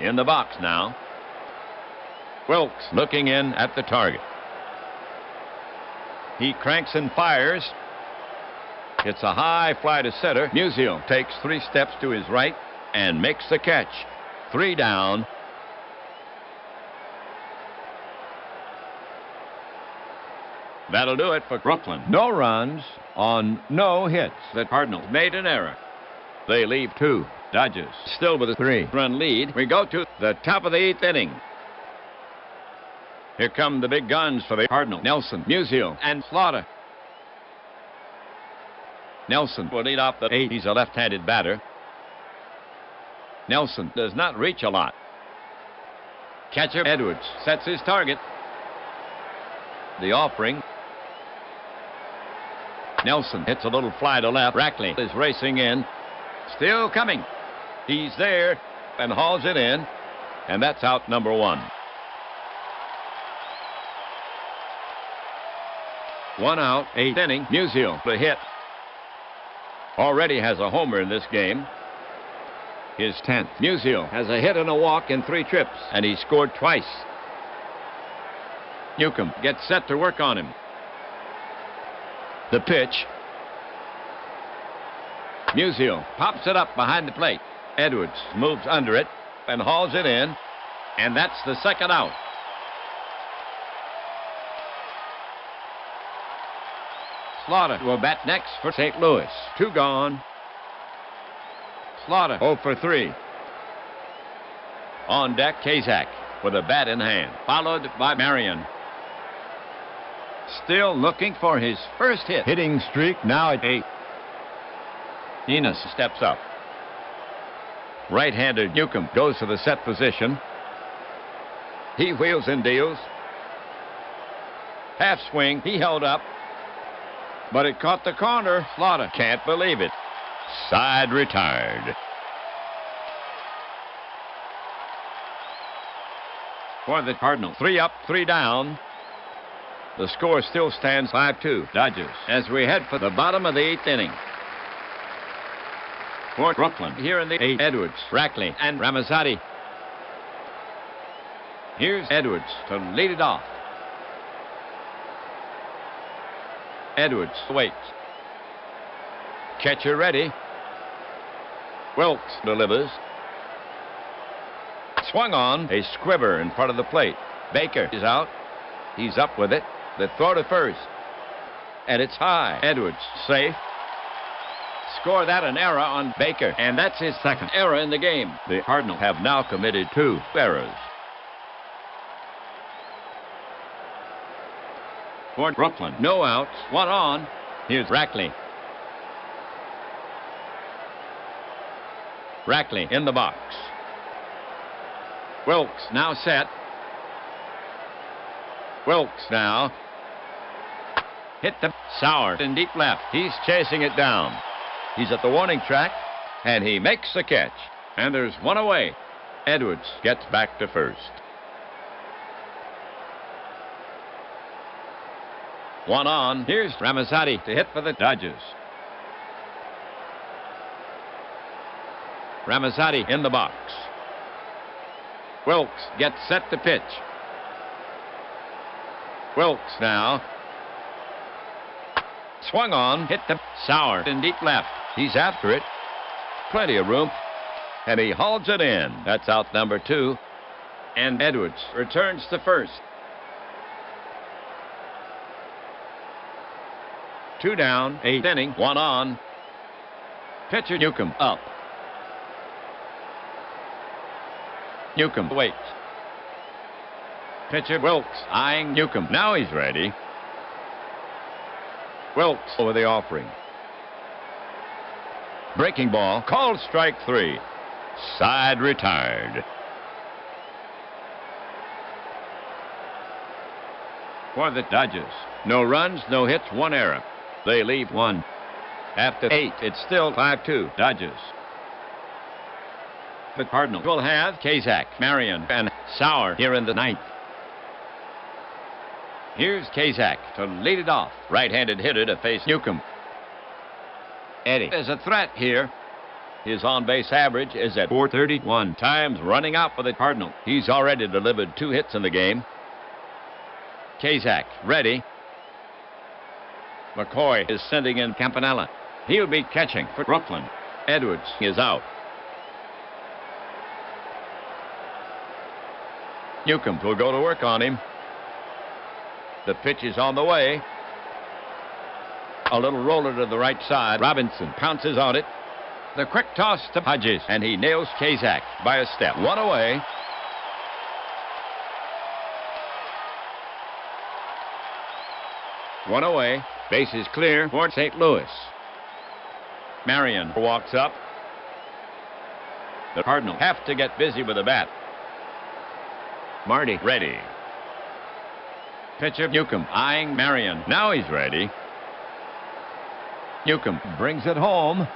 In the box now. Wilkes looking in at the target. He cranks and fires. It's a high fly to center. Musial takes 3 steps to his right and makes the catch. 3 down. That'll do it for Brooklyn. No runs on no hits. The Cardinals made an error. They leave 2. Dodgers still with a 3-run lead. We go to the top of the 8th inning. Here come the big guns for the Cardinals. Nelson, Musial, and Slaughter. Nelson will lead off the 8th. He's a left-handed batter. Nelson does not reach a lot. Catcher Edwards sets his target. The offering. Nelson hits a little fly to left. Rackley is racing in. Still coming. He's there and hauls it in. And that's out number 1. 1 out, 8th inning. Musial, the hit. Already has a homer in this game. His 10th. Musial has a hit and a walk in 3 trips, and he scored twice. Newcomb gets set to work on him. The pitch. Musial pops it up behind the plate. Edwards moves under it and hauls it in, and that's the 2nd out. Slaughter will bat next for St. Louis. 2 gone. Slaughter 0 for 3. On deck, Kazak with a bat in hand, followed by Marion. Still looking for his first hit. Hitting streak now at 8. Enos steps up. Right-hander Newcomb goes to the set position. He wheels and deals. Half swing. He held up. But it caught the corner. Slaughter can't believe it. Side retired. For the Cardinals, 3 up, 3 down. The score still stands 5-2. Dodgers as we head for the bottom of the 8th inning. For Brooklyn, here in the 8th, Edwards, Rackley, and Ramazzotti. Here's Edwards to lead it off. Edwards waits. Catcher ready. Wilkes delivers. Swung on. A squibber in front of the plate. Baker is out. He's up with it. The throw to first. And it's high. Edwards safe. Score that an error on Baker. And that's his 2nd error in the game. The Cardinals have now committed 2 errors. For Brooklyn, no outs, 1 on. Here's Rackley. Rackley in the box. Wilkes now set. Wilkes now. Hit the sour in deep left. He's chasing it down. He's at the warning track, and he makes the catch. And there's 1 away. Edwards gets back to first. 1 on. Here's Ramazzotti to hit for the Dodgers. Ramazzotti in the box. Wilkes gets set to pitch. Wilkes now. Swung on. Hit the sour in deep left. He's after it. Plenty of room. And he hauls it in. That's out number 2. And Edwards returns to first. 2 down, 8th inning, 1 on. Pitcher Newcomb up. Newcomb waits. Pitcher Wilkes eyeing Newcomb. Now he's ready. Wilkes over the offering. Breaking ball, called strike 3. Side retired. For the Dodgers, no runs, no hits, 1 error. They leave 1. After 8, it's still 5-2 Dodgers. The Cardinals will have Kazak, Marion, and Sauer here in the 9th. Here's Kazak to lead it off. Right-handed hitter to face Newcomb. Eddie is a threat here. His on-base average is at .431. Time's running out for the Cardinals. He's already delivered 2 hits in the game. Kazak ready. McCoy is sending in Campanella. He'll be catching for Brooklyn. Edwards is out. Newcomb will go to work on him. The pitch is on the way. A little roller to the right side. Robinson pounces on it. The quick toss to Hodges, and he nails Kazak by a step. One away. One away. Base is clear for St. Louis. Marion walks up. The Cardinals have to get busy with the bat. Marty ready. Pitcher Newcomb eyeing Marion. Now he's ready. Newcomb Brings it home.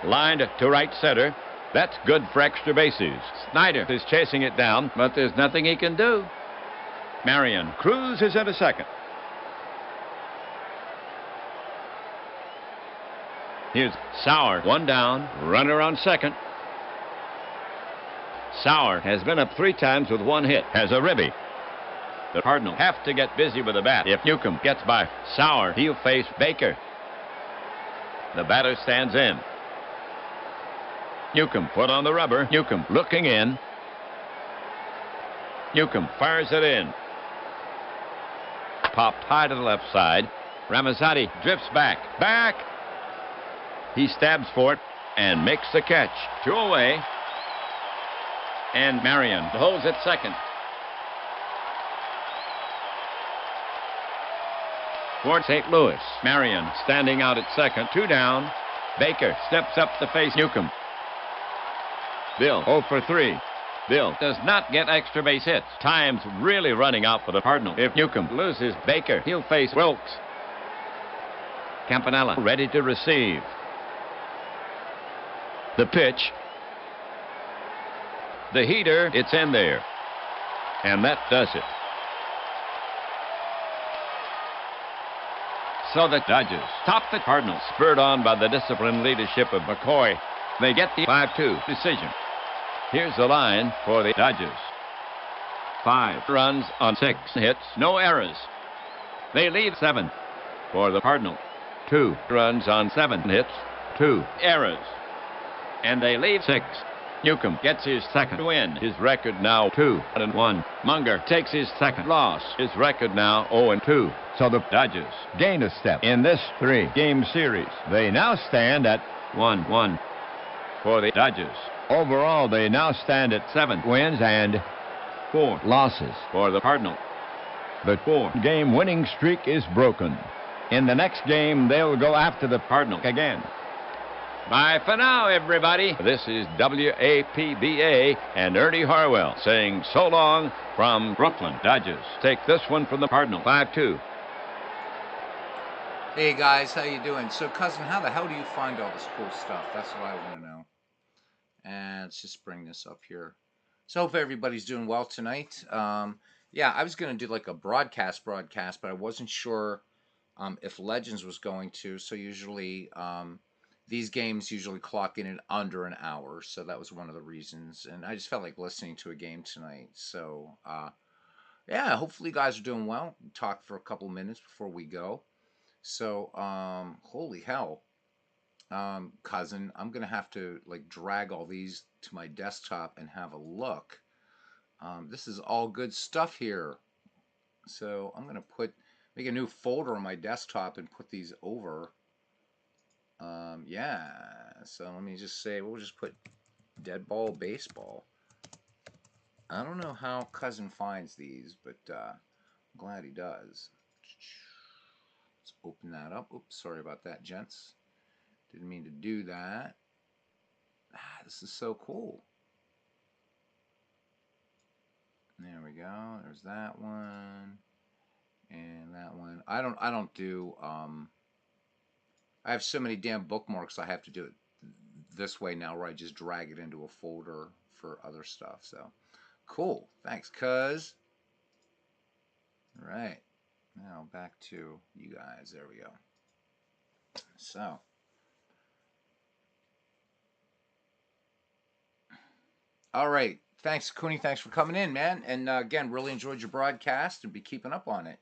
lined to right center. That's good for extra bases. Snyder is chasing it down, but there's nothing he can do. Marion cruises into second. Here's Sauer, one down, runner on second. Sauer has been up 3 times with 1 hit, has a ribby. The Cardinals have to get busy with the bat. If Newcomb gets by Sauer, he'll face Baker. The batter stands in. Newcomb put on the rubber. Newcomb looking in. Newcomb fires it in. Popped high to the left side. Ramazzotti drifts back. Back! He stabs for it and makes the catch. 2 away. And Marion holds at second. For St. Louis, Marion standing out at second. 2 down. Baker steps up to face Newcomb. Bill 0 for 3. Bill does not get extra base hits. Time's really running out for the Cardinals. If Newcomb loses Baker, he'll face Wilkes. Campanella ready to receive. The pitch. The heater, it's in there. And that does it. So the Dodgers top the Cardinals, spurred on by the disciplined leadership of McCoy. They get the 5-2 decision. Here's the line for the Dodgers. 5 runs on 6 hits, no errors. They lead 7 for the Cardinals. 2 runs on 7 hits, 2 errors. And they lead 6. Newcomb gets his second win. His record now 2-1. Munger takes his second loss. His record now 0-2. So the Dodgers gain a step in this 3-game series. They now stand at 1-1 for the Dodgers. overall. They now stand at 7 wins and 4 losses for the Cardinals. The 4-game winning streak is broken. In the next game, they'll go after the Cardinals again. Bye for now, everybody. This is WAPBA and Ernie Harwell saying so long from Brooklyn. Dodgers take this one from the Cardinals, 5-2. Hey guys, how you doing? So cousin, how the hell do you find all this cool stuff? That's what I want to know. And let's just bring this up here. So hope everybody's doing well tonight. Yeah, I was going to do like a broadcast, but I wasn't sure if Legends was going to. So usually these games usually clock in under an hour. So that was one of the reasons. And I just felt like listening to a game tonight. So yeah, hopefully you guys are doing well. Talk for a couple minutes before we go. So, holy hell, cousin, I'm going to have to, like, drag all these to my desktop and have a look. This is all good stuff here. So, I'm going to make a new folder on my desktop and put these over. Yeah, so let me just say, we'll just put dead ball, baseball. I don't know how cousin finds these, but I'm glad he does. Let's open that up. Oops, sorry about that, gents. Didn't mean to do that. This is so cool. There we go. There's that one. And that one. I don't do I have so many damn bookmarks I have to do it this way now where I just drag it into a folder for other stuff. So cool. Thanks, cuz. All right. Now back to you guys. There we go. So, all right. Thanks, Cooney. Thanks for coming in, man. And again, really enjoyed your broadcast and be keeping up on it.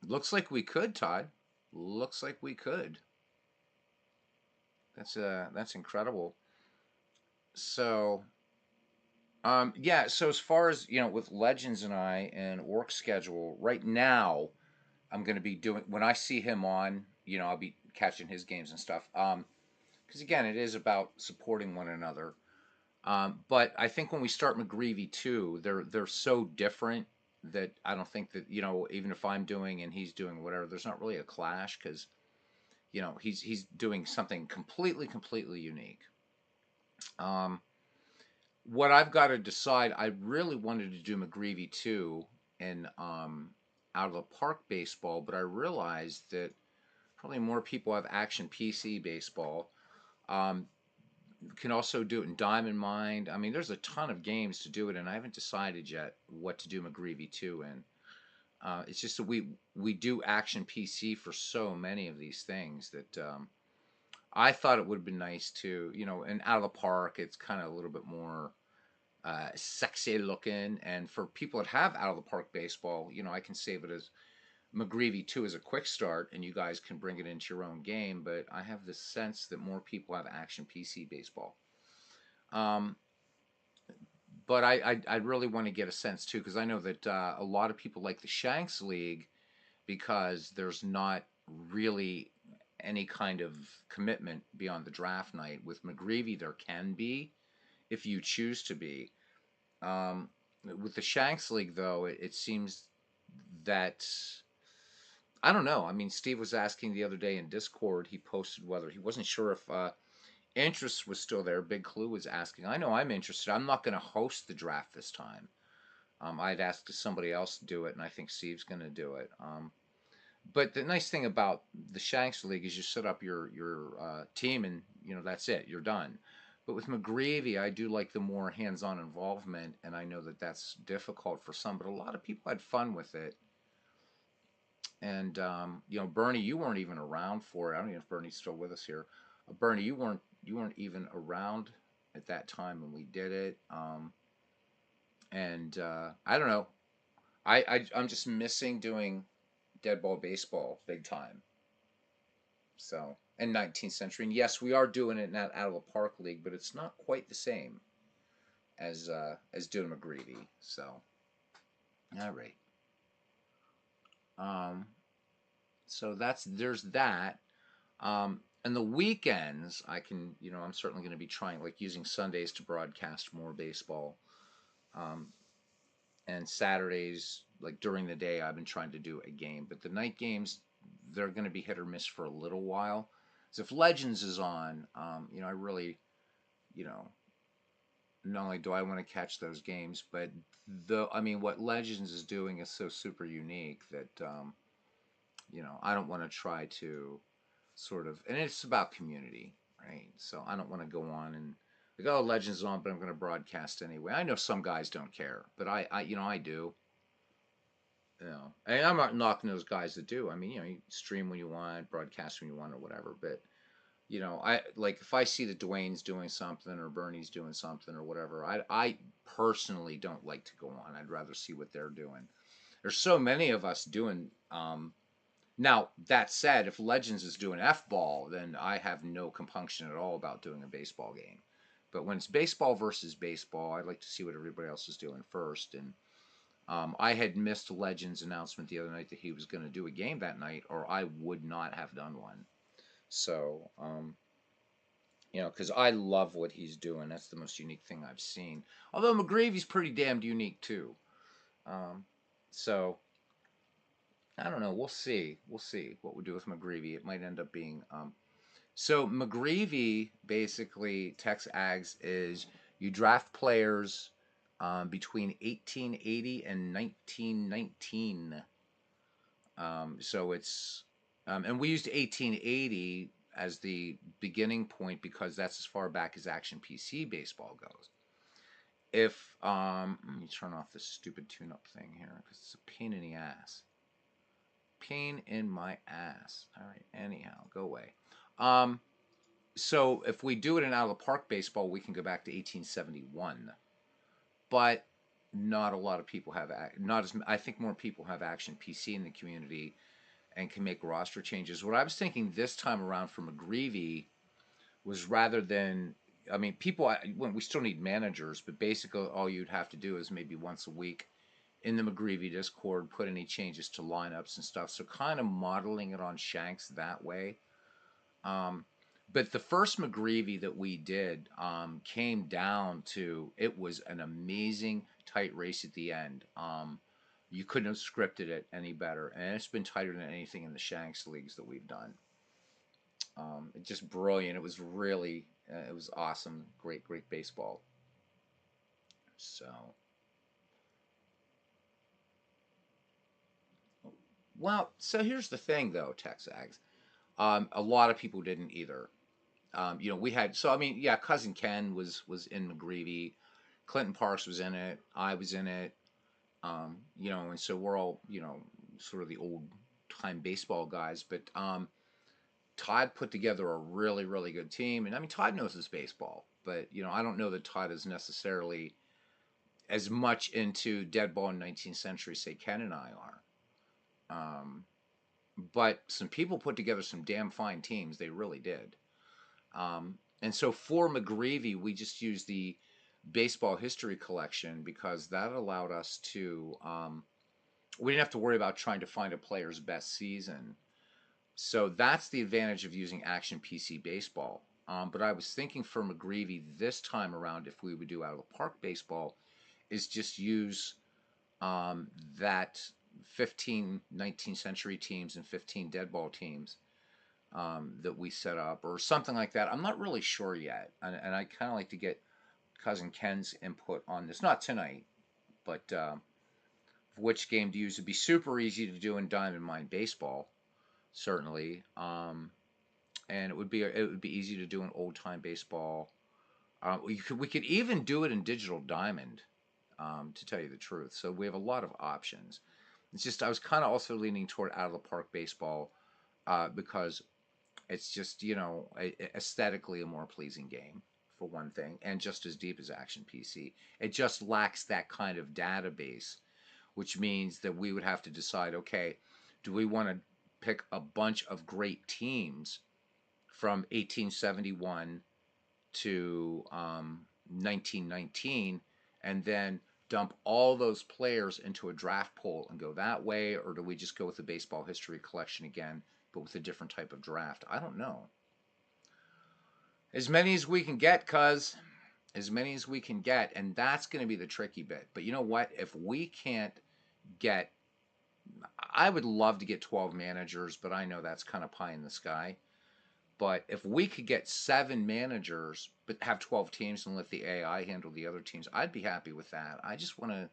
Looks like we could, Todd. Looks like we could. That's incredible. So, Yeah, so as far as, with Legends and I and work schedule, right now, I'm going to be doing, when I see him on, I'll be catching his games and stuff. Because again, it is about supporting one another. But I think when we start McGreevy too, they're so different that I don't think that, even if I'm doing and he's doing whatever, there's not really a clash because, he's doing something completely unique. Um, what I've got to decide, I really wanted to do McGreevy too in out of the park baseball, but I realized that probably more people have action PC baseball. Um, can also do it in Diamond Mind. I mean, there's a ton of games to do it, and I haven't decided yet what to do McGreevy 2 in. It's just that we do action PC for so many of these things that I thought it would have been nice to, and out of the park, it's kind of a little bit more sexy looking. And for people that have out of the park baseball, I can save it as McGreevy 2 as a quick start, and you guys can bring it into your own game. But I have the sense that more people have action PC baseball. Um, but I really want to get a sense too, because I know that a lot of people like the Shanks League because there's not really any kind of commitment beyond the draft night. With McGreevy, there can be if you choose to be. With the Shanks League, though, it seems that I don't know. I mean, Steve was asking the other day in Discord. He posted whether he wasn't sure if interest was still there. Big Clue was asking. I know I'm interested. I'm not going to host the draft this time. I'd asked somebody else to do it, and I think Steve's going to do it. But the nice thing about the Shanks League is you set up your team, and that's it. You're done. But with McGreevy, I do like the more hands-on involvement, and I know that that's difficult for some, but a lot of people had fun with it. And Bernie, you weren't even around for it. I don't know if Bernie's still with us here. Bernie, you weren't even around at that time when we did it. And I don't know. I'm just missing doing dead ball baseball big time. So and 19th century. And yes, we are doing it in that out of the park league, but it's not quite the same as doing McGreevy. So all right. Um, so there's that. And the weekends, I can, I'm certainly going to be trying, like using Sundays to broadcast more baseball. Um, and Saturdays, like during the day, I've been trying to do a game. But the night games, they're going to be hit or miss for a little while. So if Legends is on, I really, you know, not only do I want to catch those games, but what Legends is doing is so super unique that, I don't want to try to sort of, and it's about community, right? So I don't want to go on and like, oh, Legends is on, but I'm going to broadcast anyway. I know some guys don't care, but I do. And I'm not knocking those guys that do. I mean, you stream when you want, broadcast when you want, or whatever. But I like if I see that Dwayne's doing something or Bernie's doing something or whatever. I personally don't like to go on. I'd rather see what they're doing. There's so many of us doing. Now that said, if Legends is doing f-ball, then I have no compunction at all about doing a baseball game. But when it's baseball versus baseball, I'd like to see what everybody else is doing first. And I had missed Legends' announcement the other night that he was going to do a game that night, or I would not have done one. So, because I love what he's doing. That's the most unique thing I've seen. Although McGreevy's pretty damned unique too. Um, so I don't know. We'll see. We'll see what we do with McGreevy. It might end up being. So McGreevy basically Tex Ags is you draft players between 1880 and 1919. So it's and we used 1880 as the beginning point because that's as far back as Action PC baseball goes. If let me turn off this stupid tune-up thing here because it's a pain in the ass. Pain in my ass. All right. Anyhow, go away. So if we do it in out of the park baseball, we can go back to 1871. But not a lot of people have not as I think more people have Action PC in the community and can make roster changes. What I was thinking this time around for McGreevy was rather than I mean, we still need managers, but basically all you'd have to do is maybe once a week in the McGreevy Discord put any changes to lineups and stuff. So kind of modeling it on Shanks that way. Um, but the first McGreevy that we did came down to it was an amazing tight race at the end. You couldn't have scripted it any better, and it's been tighter than anything in the Shanks leagues that we've done. Just brilliant. It was really, it was awesome. Great, great baseball. So, well, so here's the thing, though, Texags. A lot of people didn't either. We had so I mean, yeah, cousin Ken was in McGreevy, Clinton Parks was in it, I was in it, and so we're all sort of the old time baseball guys. But Todd put together a really really good team, and I mean Todd knows his baseball, but I don't know that Todd is necessarily as much into dead ball in 19th century say Ken and I are. But some people put together some damn fine teams. They really did. And so for McGreevy, we just used the baseball history collection because that allowed us to. We didn't have to worry about trying to find a player's best season. So that's the advantage of using Action PC Baseball. But I was thinking for McGreevy this time around, if we would do out of the park baseball, is just use that 15 19th century teams and 15 dead ball teams that we set up or something like that. I'm not really sure yet. And I kind of like to get Cousin Ken's input on this. Not tonight, but which game to use. It'd be super easy to do in Diamond Mine Baseball, certainly. And it would be easy to do in old time baseball. We could even do it in Digital Diamond, to tell you the truth. So we have a lot of options. It's just I was kind of also leaning toward out of the park baseball because it's just aesthetically a more pleasing game for one thing, and just as deep as Action PC. It just lacks that kind of database, which means that we would have to decide, okay, do we want to pick a bunch of great teams from 1871 to 1919 and then dump all those players into a draft pool and go that way, or do we just go with the baseball history collection again, but with a different type of draft? I don't know. As many as we can get, cuz. As many as we can get, and that's going to be the tricky bit. But you know what? If we can't get, I would love to get 12 managers, but I know that's kind of pie in the sky. But if we could get 7 managers, but have 12 teams and let the AI handle the other teams, I'd be happy with that. I just really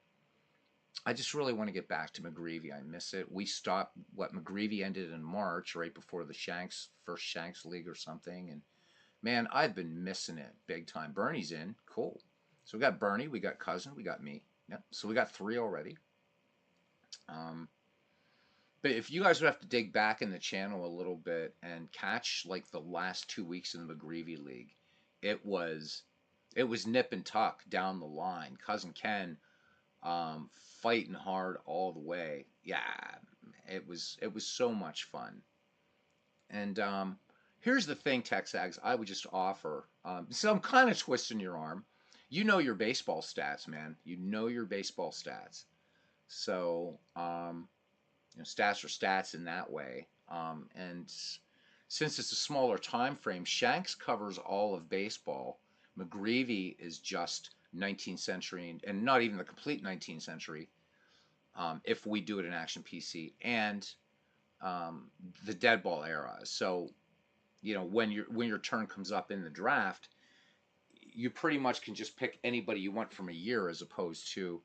want to get back to McGreevy. I miss it. We stopped McGreevy ended in March, right before the first Shanks League or something. And man, I've been missing it big time. Bernie's in. Cool. So we got Bernie, we got Cousin, we got me. Yep. So we got 3 already. But if you guys would have to dig back in the channel a little bit and catch like the last 2 weeks in the McGreevy League, it was nip and tuck down the line. Cousin Ken fighting hard all the way. Yeah, it was so much fun. And here's the thing, Texags, I would just offer. So I'm kind of twisting your arm. You know your baseball stats, man. You know your baseball stats. So stats are stats in that way. And since it's a smaller time frame, Shanks covers all of baseball. McGreevy is just 19th century and not even the complete 19th century. If we do it in Action PC and the dead ball era. So, when your turn comes up in the draft, you pretty much can just pick anybody you want from a year, as opposed to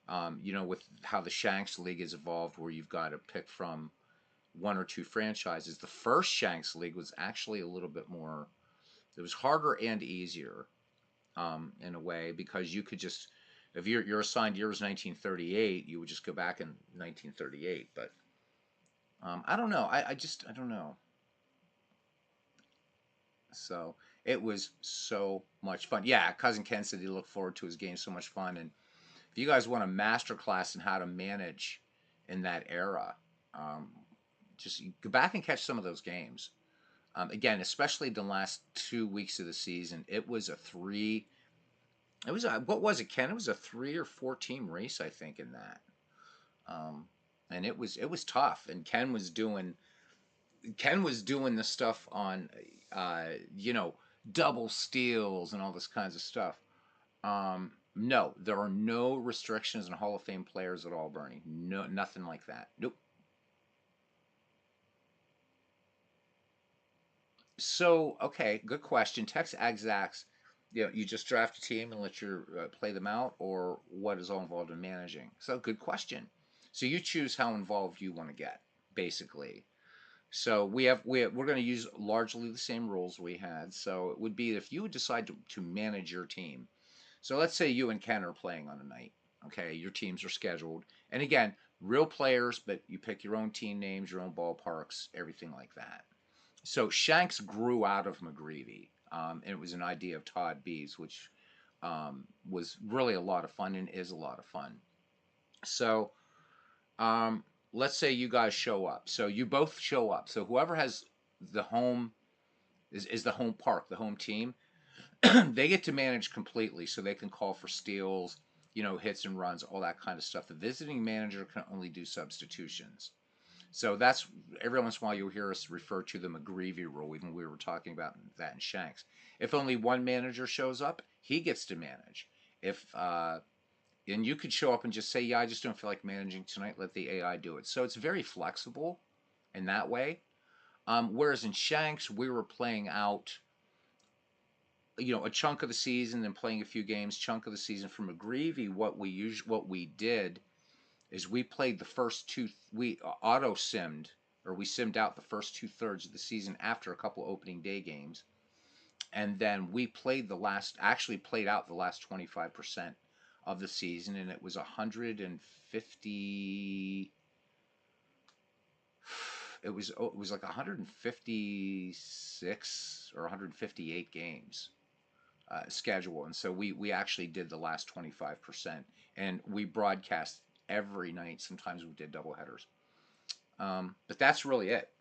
with how the Shanks League has evolved, where you've got to pick from 1 or 2 franchises. The first Shanks League was actually a little bit more. It was harder and easier, in a way, because you could just, if your assigned year was 1938, you would just go back in 1938. But I don't know. I don't know. So it was so much fun. Yeah, Cousin Ken said he looked forward to his game. So much fun. And if you guys want a master class in how to manage in that era, just go back and catch some of those games. Again, especially the last 2 weeks of the season, it was a three. It was a, what was it, Ken? It was a 3 or 4 team race, I think, in that. Um, and it was tough. And Ken was doing the stuff on, you know, double steals and all this kinds of stuff. No, there are no restrictions on Hall of Fame players at all, Bernie. No, nothing like that. Nope. So, okay, good question. Tex Exax, you just draft a team and let your play them out, or what is all involved in managing? So, good question. So you choose how involved you want to get, basically. So we're going to use largely the same rules we had. So it would be if you would decide to manage your team. So let's say you and Ken are playing on a night. Okay, your teams are scheduled, and again, real players, but you pick your own team names, your own ballparks, everything like that. So Shanks grew out of McGreevy, and it was an idea of Todd B's, which was really a lot of fun and is a lot of fun. So um, let's say you guys show up. So you both show up. So whoever has the home is the home park, the home team. They get to manage completely, so they can call for steals, hits and runs, all that kind of stuff. The visiting manager can only do substitutions. So that's every once in a while you'll hear us refer to the McGreevy rule. Even we were talking about that in Shanks. If only one manager shows up, he gets to manage. If and you could show up and just say, "Yeah, I just don't feel like managing tonight. Let the AI do it." So it's very flexible in that way. Whereas in Shanks, we were playing out, a chunk of the season, then playing a few games, chunk of the season. For McGreevy, what we did is we played the first two. We auto simmed, or we simmed out the first 2/3 of the season after a couple opening day games, and then we actually played out the last 25% of the season, and it was 150. It was like 156 or 158 games schedule, and so we actually did the last 25%, and we broadcast every night. Sometimes we did double headers, but that's really it.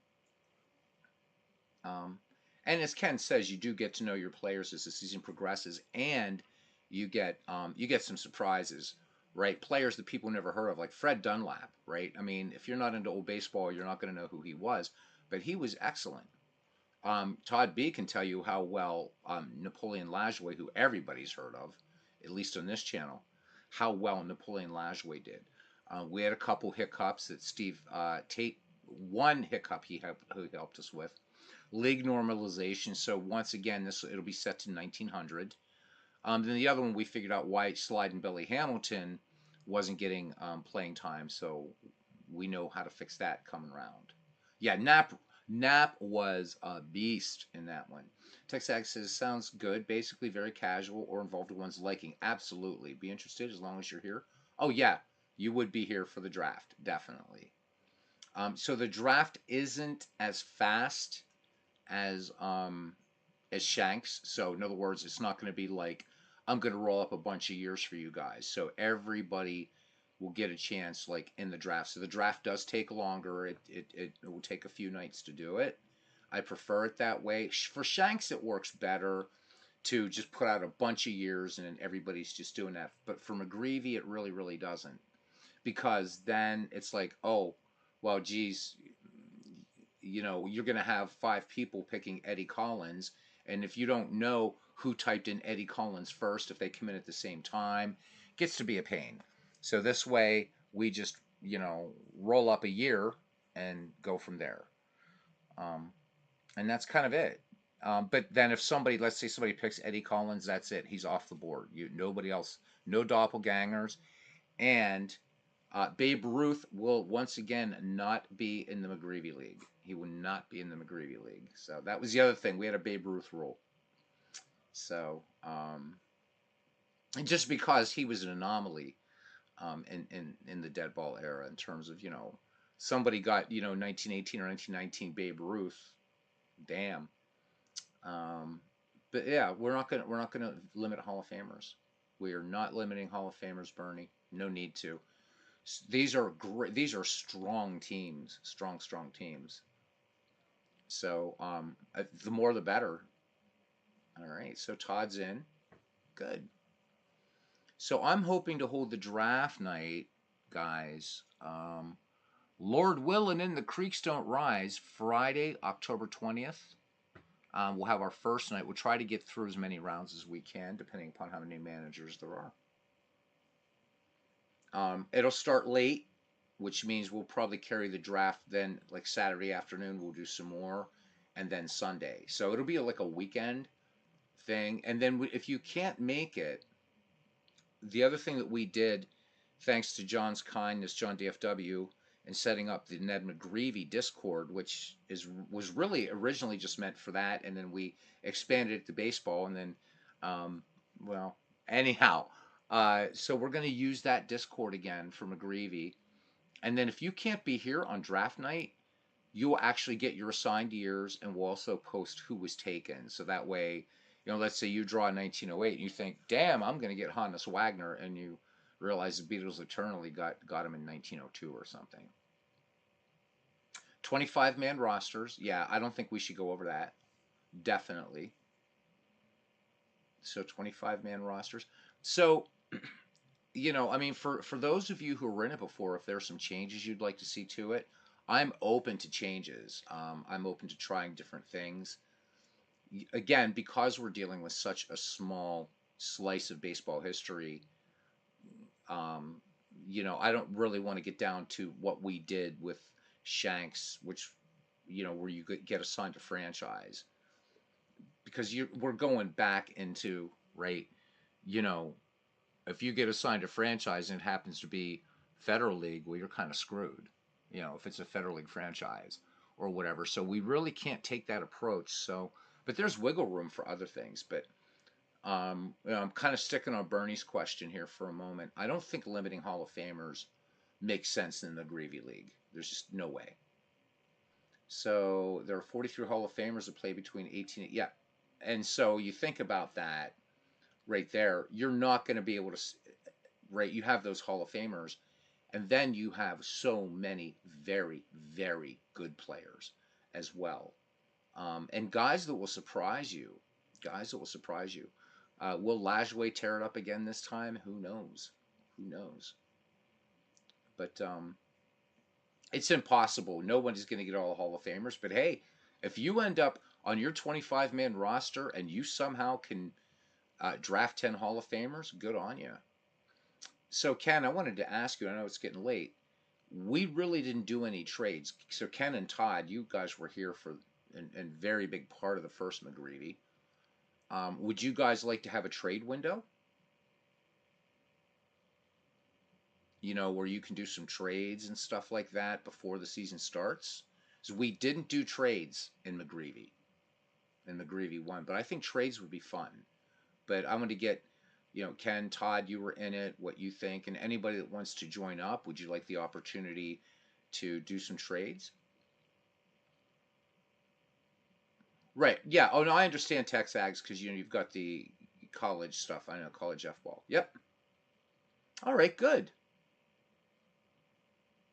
Um, and as Ken says, you do get to know your players as the season progresses, and you get some surprises, right? Players that people never heard of, like Fred Dunlap, right? I mean, if you're not into old baseball, you're not going to know who he was, but he was excellent. Todd B can tell you how well Napoleon Lajoie, who everybody's heard of, at least on this channel, how well Napoleon Lajoie did. We had a couple hiccups that Steve Tate, one hiccup who helped us with, league normalization. So once again, it'll be set to 1900. Then the other one, we figured out why Slide and Billy Hamilton wasn't getting playing time, so we know how to fix that coming around. Yeah, Knapp was a beast in that one. Texax says, sounds good, basically very casual or involved in one's liking. Absolutely. Be interested as long as you're here. Oh, yeah, you would be here for the draft, definitely. So the draft isn't as fast as Shanks. So in other words, it's not going to be like I'm going to roll up a bunch of years for you guys. So everybody will get a chance like in the draft. So the draft does take longer. It will take a few nights to do it. I prefer it that way. For Shanks, it works better to just put out a bunch of years and then everybody's just doing that. But for McGreevy, it really, really doesn't. Because then it's like, oh, well, geez, you're going to have 5 people picking Eddie Collins. And if you don't know who typed in Eddie Collins first, if they come in at the same time, it gets to be a pain. So this way, we just, roll up a year and go from there. Um, and that's kind of it. But then if let's say somebody picks Eddie Collins, that's it. He's off the board. Nobody else, no doppelgangers. And Babe Ruth will once again not be in the McGreevy League. He will not be in the McGreevy League. So that was the other thing. We had a Babe Ruth rule. So, and just because he was an anomaly in the dead ball era in terms of, somebody got, 1918 or 1919 Babe Ruth. Damn. But yeah, we're not gonna limit Hall of Famers. We are not limiting Hall of Famers, Bernie. No need to. These are great. These are strong teams. Strong teams. So the more the better. All right, so Todd's in. Good. So I'm hoping to hold the draft night, guys. Lord willing, in the creeks don't rise. Friday, October 20th. We'll have our first night. We'll try to get through as many rounds as we can, depending upon how many managers there are. It'll start late, which means we'll probably carry the draft then, like Saturday afternoon, we'll do some more, and then Sunday. So it'll be like a weekend thing. And then if you can't make it, the other thing that we did, thanks to John's kindness, John DFW, in setting up the Ned McGreevy Discord, which was really originally just meant for that, and then we expanded it to baseball, and then, well, anyhow, so we're going to use that Discord again for McGreevy, and then if you can't be here on draft night, you will actually get your assigned years, and we'll also post who was taken, so that way, let's say you draw 1908 and you think, damn, I'm going to get Hannes Wagner, and you realize the Beatles Eternally got him in 1902 or something. 25-man rosters. Yeah, I don't think we should go over that. Definitely. So 25-man rosters. So, I mean, for those of you who were in it before, if there are some changes you'd like to see to it, I'm open to changes. I'm open to trying different things. Again, because we're dealing with such a small slice of baseball history, I don't really want to get down to what we did with Shanks, which, where you get assigned to franchise, because we're going back into, right, you know, if you get assigned to franchise and it happens to be Federal League, well, you're kind of screwed, if it's a Federal League franchise or whatever. So we really can't take that approach. So, but there's wiggle room for other things. But I'm kind of sticking on Bernie's question here for a moment. I don't think limiting Hall of Famers makes sense in the McGreevy League. There's just no way. So there are 43 Hall of Famers that play between 18. Yeah. And so you think about that right there. You're not going to be able to, right? You have those Hall of Famers, and then you have so many very, very good players as well. And guys that will surprise you. Guys that will surprise you. Will Lajoie tear it up again this time? Who knows? Who knows? But it's impossible. Nobody's going to get all the Hall of Famers. But hey, if you end up on your 25-man roster and you somehow can draft 10 Hall of Famers, good on you. So, Ken, I wanted to ask you, I know it's getting late. We really didn't do any trades. So, Ken and Todd, you guys were here for a very big part of the first McGreevy. Would you guys like to have a trade window? Where you can do some trades and stuff like that before the season starts. So we didn't do trades in McGreevy 1, but I think trades would be fun. But I'm going to get, Ken, Todd, you were in it, what you think, and anybody that wants to join up, would you like the opportunity to do some trades? Right. Yeah. Oh, no, I understand Texags because, you've got the college stuff. I know, college F-ball. Yep. All right, good.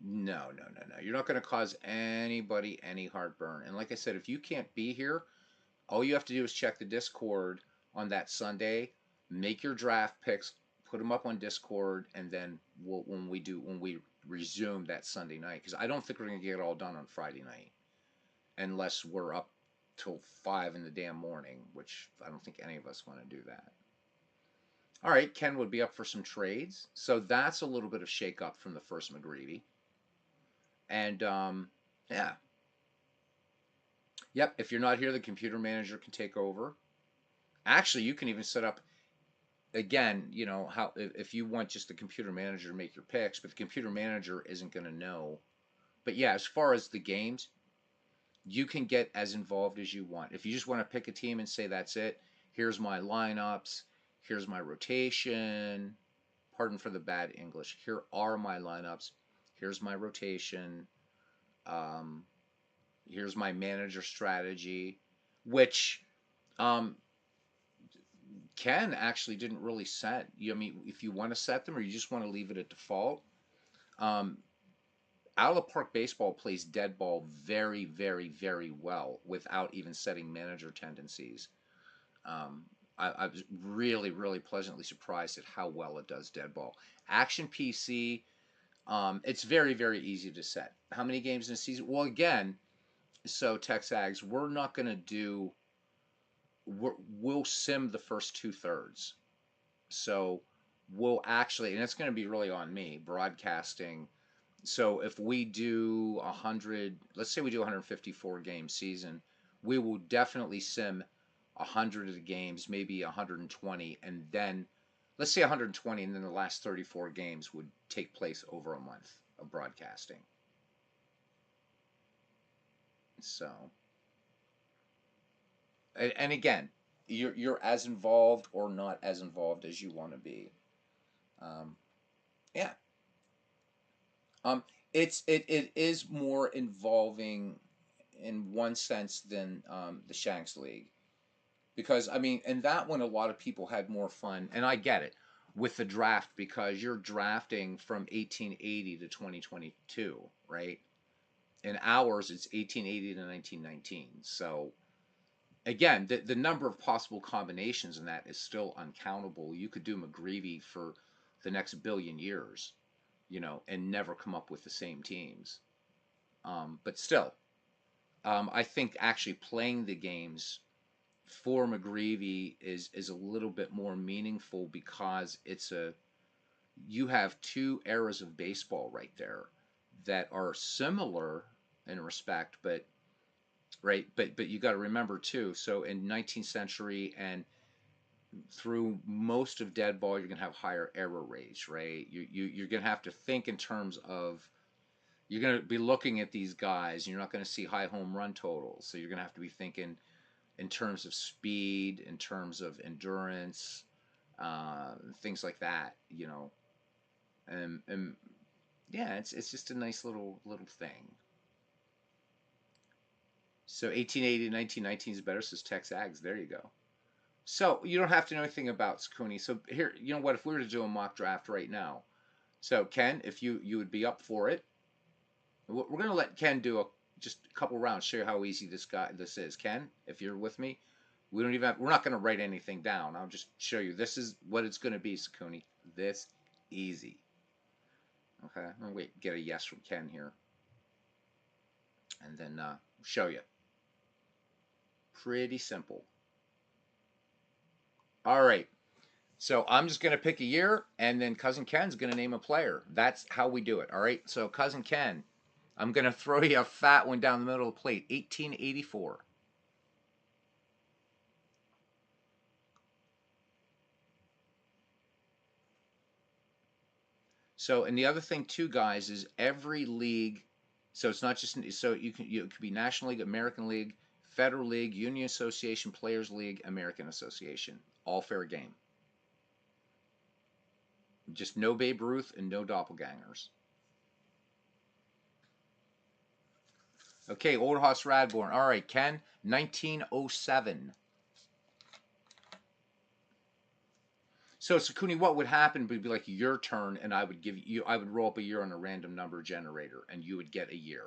No, no, no, no. You're not going to cause anybody any heartburn. And like I said, if you can't be here, all you have to do is check the Discord on that Sunday, make your draft picks, put them up on Discord, and then when we resume that Sunday night, because I don't think we're going to get it all done on Friday night, unless we're up till 5 in the damn morning, which I don't think any of us want to do that. All right, Ken would be up for some trades, so that's a little bit of shake up from the first McGreevy. And yeah. Yep, if you're not here, the computer manager can take over. Actually, you can even set up, again, how if you want just the computer manager to make your picks, but the computer manager isn't going to know. But yeah, as far as the games, you can get as involved as you want. If you just want to pick a team and say that's it, here's my lineups, here's my rotation. Pardon for the bad English. Here are my lineups. Here's my rotation. Here's my manager strategy, which Ken actually didn't really set. I mean, if you want to set them or you just want to leave it at default, Out of the Park Baseball plays dead ball very, very, very well without even setting manager tendencies. Um, I was really, really pleasantly surprised at how well it does dead ball. Action PC, it's very, very easy to set. How many games in a season? Well, again, so Texags, we're not going to do. We'll sim the first 2/3. So we'll actually, and it's going to be really on me broadcasting. So if we do 100, let's say we do 154 game season, we will definitely sim 100 of the games, maybe 120, and then let's say 120, and then the last 34 games would take place over a month of broadcasting. So, and again, you're as involved or not as involved as you want to be. Um, yeah. Um, it is more involving in one sense than the Shanks League, because I mean, in that one, a lot of people had more fun, and I get it with the draft because you're drafting from 1880 to 2022, right? In ours, it's 1880 to 1919. So again, the number of possible combinations in that is still uncountable. You could do McGreevy for the next billion years, and never come up with the same teams. But still, I think actually playing the games for McGreevy is a little bit more meaningful because you have two eras of baseball right there that are similar in respect, but right, but you got to remember too. So in 19th century and through most of dead ball, you're gonna have higher error rates, right? You're gonna have to think in terms of you're going to be looking at these guys and you're not going to see high home run totals. So you're going to have to be thinking in terms of speed, in terms of endurance, things like that. And yeah, it's just a nice little thing. So 1880 to 1919 is better, says Tex Ags. There you go. So you don't have to know anything about Sakuni. So here, you know what? If we were to do a mock draft right now, so Ken, if you would be up for it, we're going to let Ken do just a couple rounds, show you how easy this is. Ken, if you're with me, we're not going to write anything down. I'll just show you. This is what it's going to be, Sakuni. This easy. Okay, I'm going to get a yes from Ken here, and then show you. Pretty simple. All right. So I'm just going to pick a year, and then Cousin Ken's going to name a player. That's how we do it. All right. So Cousin Ken, I'm going to throw you a fat one down the middle of the plate. 1884. So, and the other thing too, guys, is every league. So it's not just so it could be National League, American League, Federal League, Union Association, Players League, American Association. All fair game. Just no Babe Ruth and no doppelgangers. Okay, Old Hoss Radborn. All right, Ken, 1907. So Sakuni, what would happen would be like your turn, and I would roll up a year on a random number generator, and you would get a year,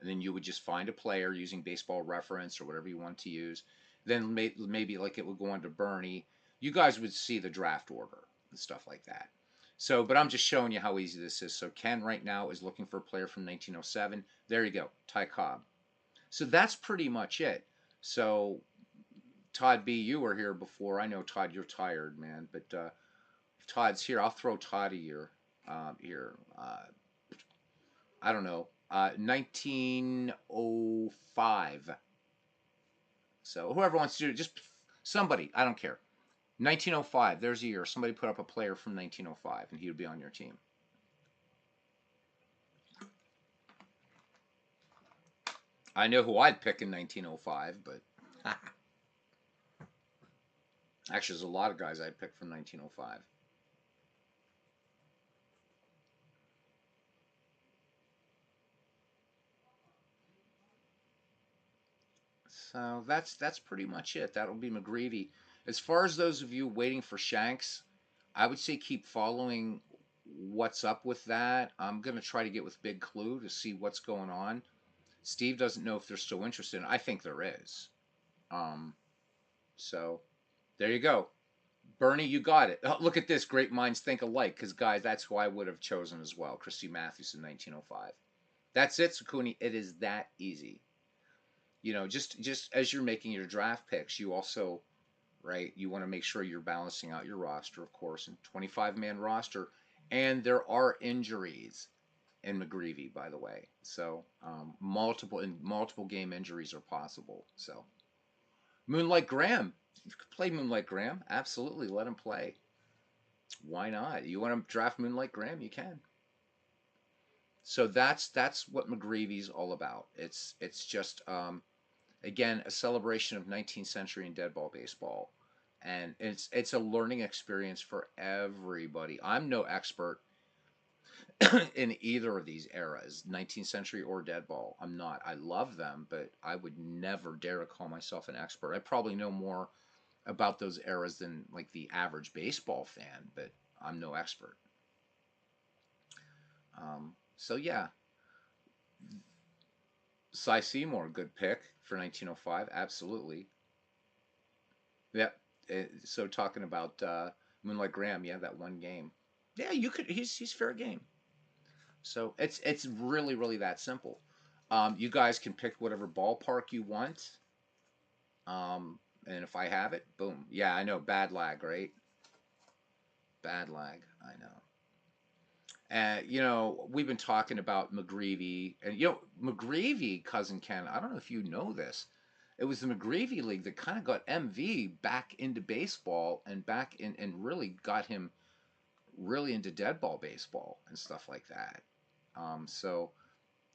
and then you would just find a player using Baseball Reference or whatever you want to use. Then maybe like it would go on to Bernie. You guys would see the draft order and stuff like that. So, but I'm just showing you how easy this is. So Ken right now is looking for a player from 1907. There you go, Ty Cobb. So that's pretty much it. So Todd B, you were here before. I know, Todd, you're tired, man. But if Todd's here, I'll throw Todd a year. Here, I don't know, 1905. So whoever wants to do it, just somebody, I don't care. 1905, there's a year. Somebody put up a player from 1905, and he would be on your team. I know who I'd pick in 1905, but actually, there's a lot of guys I'd pick from 1905. So that's pretty much it. That'll be McGreevy. As far as those of you waiting for Shanks, I would say keep following what's up with that. I'm going to try to get with Big Clue to see what's going on. Steve doesn't know if they're still interested. I think there is. Um, so there you go. Bernie, you got it. Oh, look at this. Great minds think alike. Because, guys, that's who I would have chosen as well. Christy Matthews in 1905. That's it, Sakuni. It is that easy. You know, just as you're making your draft picks, you also, right, you want to make sure you're balancing out your roster, of course, and 25-man roster. And there are injuries in McGreevy, by the way. So multiple game injuries are possible. So Moonlight Graham, you could play Moonlight Graham. Absolutely, let him play. Why not? You want to draft Moonlight Graham? You can. So that's what McGreevy's all about. It's just again a celebration of 19th century and dead ball baseball, and it's a learning experience for everybody. I'm no expert in either of these eras, 19th century or dead ball. I'm not. I love them, but I would never dare to call myself an expert. I probably know more about those eras than like the average baseball fan, but I'm no expert. So yeah, Cy Seymour, good pick for 1905, absolutely. Yep. So talking about Moonlight Graham, yeah, that one game. Yeah, you could. He's fair game. So it's really that simple. You guys can pick whatever ballpark you want. And if I have it, boom. Yeah, I know. Bad lag, right? Bad lag. I know. You know, we've been talking about McGreevy, and you know, McGreevy, cousin Ken. I don't know if you know this. It was the McGreevy League that kind of got MV back into baseball and back in and really got him really into dead ball baseball and stuff like that. So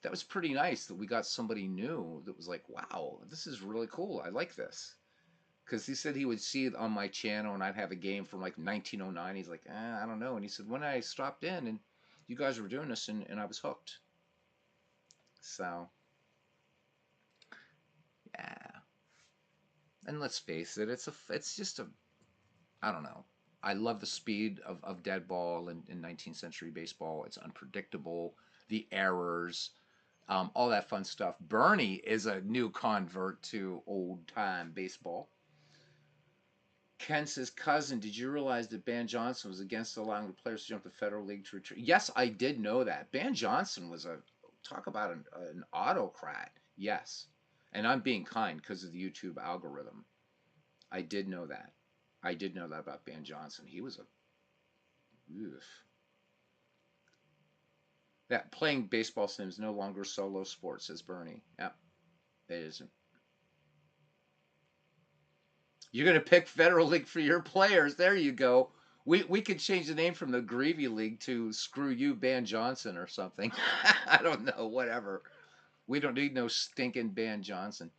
that was pretty nice that we got somebody new that was like, wow, this is really cool. I like this. Because he said he would see it on my channel and I'd have a game from like 1909. He's like, I don't know. And he said, when I stopped in and you guys were doing this and I was hooked. So, yeah. And let's face it, it's just a, I don't know. I love the speed of dead ball in 19th century baseball. It's unpredictable. The errors, all that fun stuff. Bernie is a new convert to old time baseball. Ken says, cousin, did you realize that Ban Johnson was against allowing the players to jump the Federal League to retreat? Yes, I did know that. Ban Johnson was talk about an autocrat. Yes. And I'm being kind because of the YouTube algorithm. I did know that. I did know that about Ban Johnson. He was a... Oof. That playing baseball sims no longer solo sport, says Bernie. Yep, it isn't. You're going to pick Federal League for your players. There you go. We could change the name from the Greavy League to Screw You Ban Johnson or something. I don't know, whatever. We don't need no stinking Ban Johnson.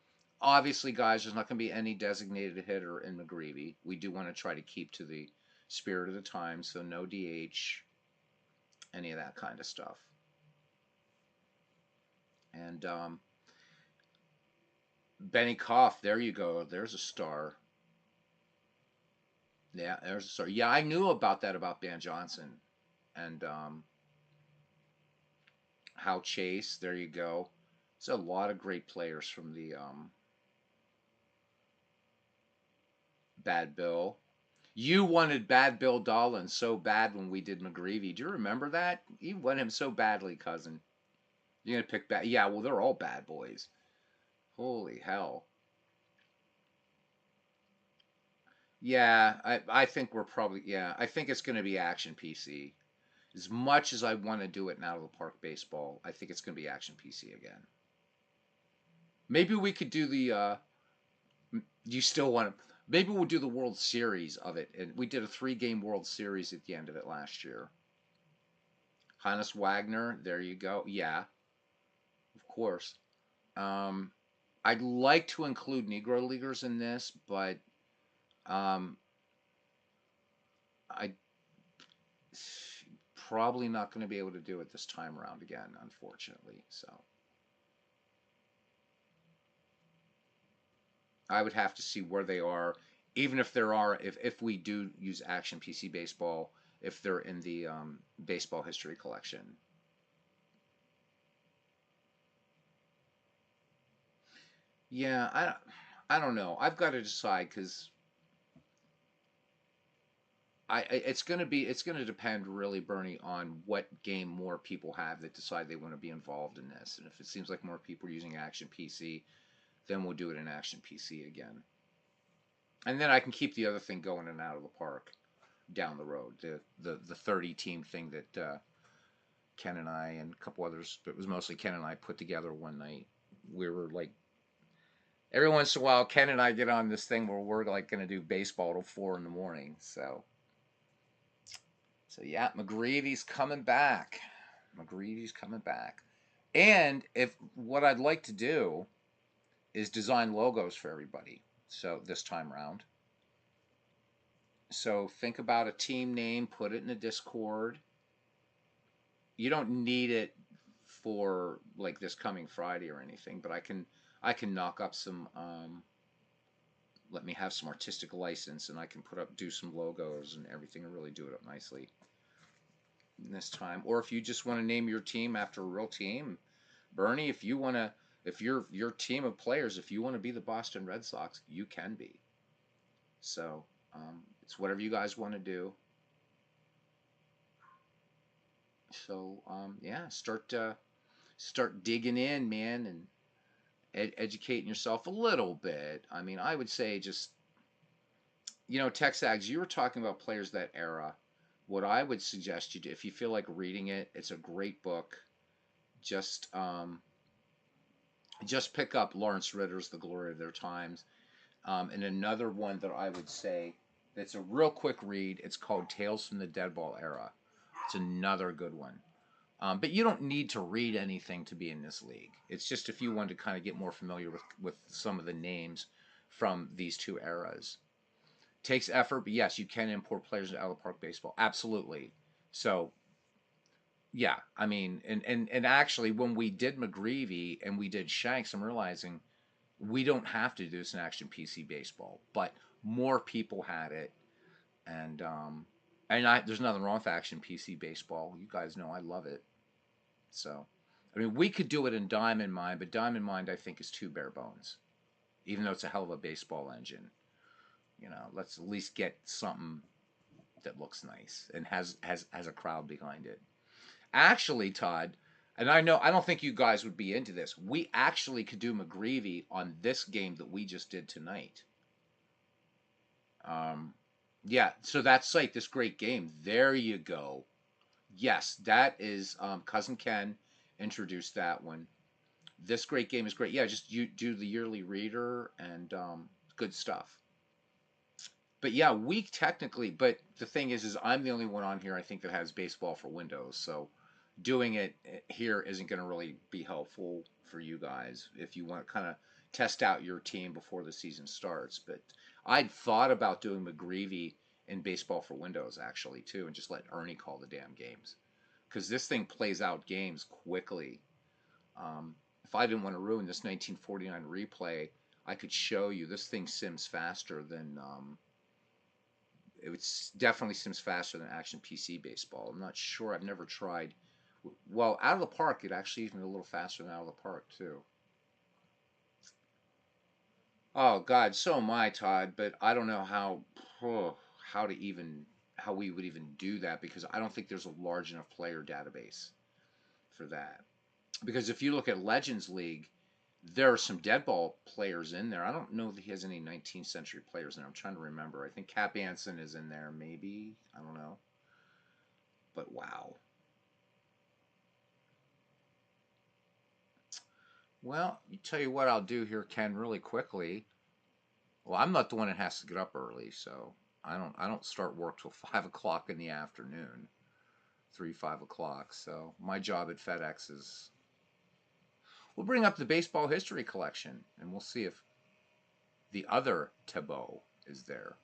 Obviously, guys, there's not going to be any designated hitter in McGreevy. We do want to try to keep to the spirit of the time, so no DH, any of that kind of stuff. And Benny Koff, there you go. There's a star. Yeah, there's a star. Yeah, I knew about that about Ban Johnson. And Hal Chase, there you go. There's a lot of great players from the Bad Bill. You wanted Bad Bill Dolan so bad when we did McGreevy. Do you remember that? You wanted him so badly, cousin. You're going to pick bad. Yeah, well, they're all bad boys. Holy hell. Yeah, I think we're probably, yeah, I think it's going to be Action PC. As much as I want to do it now to the park baseball, I think it's going to be Action PC again. Maybe we could do the, you still want to, maybe we'll do the World Series of it. And we did a 3-game World Series at the end of it last year. Hannes Wagner, there you go. Yeah, of course. I'd like to include Negro Leaguers in this, but I probably not going to be able to do it this time around again, unfortunately. So I would have to see where they are. Even if there are, if we do use Action PC Baseball, if they're in the baseball history collection. Yeah, I don't know. I've got to decide because it's gonna depend really, Bernie, on what game more people have that decide they want to be involved in this. And if it seems like more people are using Action PC, then we'll do it in Action PC again. And then I can keep the other thing going and out of the park down the road. The 30 team thing that Ken and I and a couple others, but it was mostly Ken and I put together one night. We were like, every once in a while, Ken and I get on this thing where we're like going to do baseball till 4 in the morning. So yeah, McGreevy's coming back. McGreevy's coming back. And if what I'd like to do is design logos for everybody. So this time around. So think about a team name, put it in the Discord. You don't need it for like this coming Friday or anything, but I can knock up some let me have some artistic license and I can do some logos and everything and really do it up nicely this time. Or if you just want to name your team after a real team, Bernie, if your team of players, if you want to be the Boston Red Sox, you can be. So it's whatever you guys want to do. So yeah, start digging in, man, and educating yourself a little bit. I mean, I would say just, Texags, you were talking about players that era. What I would suggest you do, if you feel like reading it, it's a great book. Just pick up Lawrence Ritter's The Glory of Their Times. And another one that I would say that's a real quick read, it's called Tales from the Deadball Era. It's another good one. But you don't need to read anything to be in this league. It's just if you want to kind of get more familiar with some of the names from these two eras. Takes effort, but yes, you can import players into out of the park baseball. Absolutely. So, yeah, I mean, and actually, when we did McGreevy and we did Shanks, I'm realizing we don't have to do this in Action PC baseball, but more people had it, and there's nothing wrong with Action PC baseball. You guys know I love it. So, I mean, we could do it in Diamond Mine, but Diamond Mine I think is too bare bones, even though it's a hell of a baseball engine. Let's at least get something that looks nice and has a crowd behind it. Actually, Todd, and I don't think you guys would be into this. We actually could do McGreevy on this game that we just did tonight. Yeah, so that's like this great game. There you go. Yes, that is Cousin Ken introduced that one. This great game is great. Yeah, just you do the yearly reader and good stuff. But yeah, but the thing is I'm the only one on here I think that has baseball for Windows. So doing it here isn't going to really be helpful for you guys if you want to kind of test out your team before the season starts. But I'd thought about doing McGreevy in baseball for Windows actually too, and just let Ernie call the damn games because this thing plays out games quickly. If I didn't want to ruin this 1949 replay, I could show you this thing sims faster than definitely sims faster than Action PC baseball. I'm not sure. I've never tried. Well, out of the park, it actually even a little faster than out of the park too. Oh God, so am I, Todd. But I don't know how we would even do that because I don't think there's a large enough player database for that. Because if you look at Legends League, there are some dead ball players in there. I don't know if he has any 19th century players in there. I'm trying to remember. I think Cap Anson is in there, maybe. I don't know. But wow. Well, you tell you what I'll do here, Ken, really quickly. Well, I'm not the one that has to get up early, so I don't start work till 5 o'clock in the afternoon. 5 o'clock. So my job at FedEx is we'll bring up the baseball history collection and we'll see if the other Thibaut is there.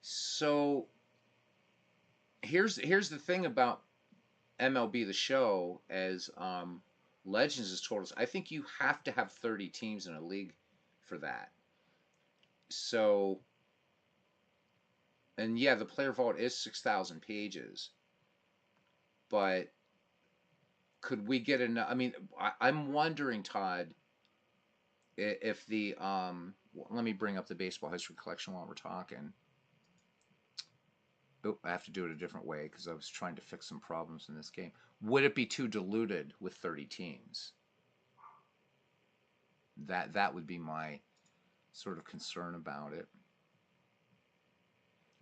So here's the thing about MLB The Show as Legends is totals. I think you have to have 30 teams in a league for that. So, and yeah, the player vault is 6,000 pages, but could we get enough? I mean, I'm wondering, Todd, if the let me bring up the baseball history collection while we're talking. Oh, I have to do it a different way because I was trying to fix some problems in this game. Would it be too diluted with 30 teams? That would be my sort of concern about it.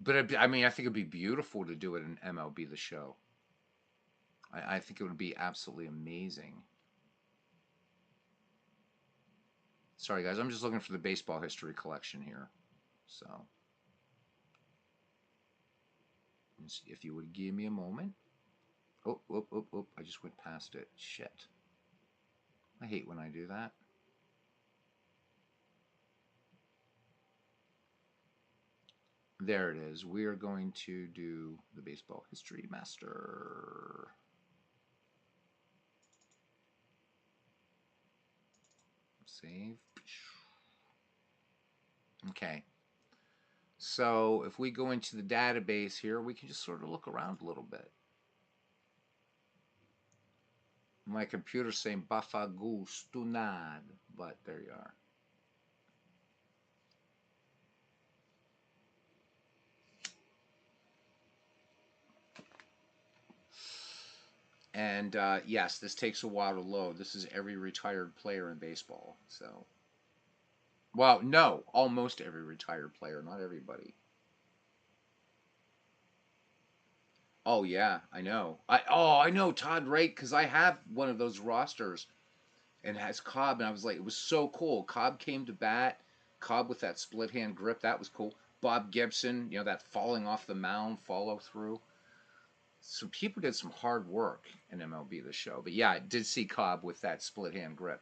But I mean, I think it'd be beautiful to do it in MLB The Show. I think it would be absolutely amazing. Sorry, guys. I'm just looking for the baseball history collection here. So, if you would give me a moment. Oh, oh, oh, oh. I just went past it. Shit. I hate when I do that. There it is. We are going to do the baseball history master. Save. Okay. So if we go into the database here, we can just sort of look around a little bit. My computer's saying Bafagustunad, but there you are. And yes, this takes a while to load. This is every retired player in baseball. So, well, no, almost every retired player, not everybody. Oh yeah, I know. I know Todd, right? Because I have one of those rosters and it has Cobb, and I was like, it was so cool. Cobb came to bat. Cobb with that split hand grip, that was cool. Bob Gibson, that falling off the mound follow through. So people did some hard work in MLB The Show. But yeah, I did see Cobb with that split hand grip.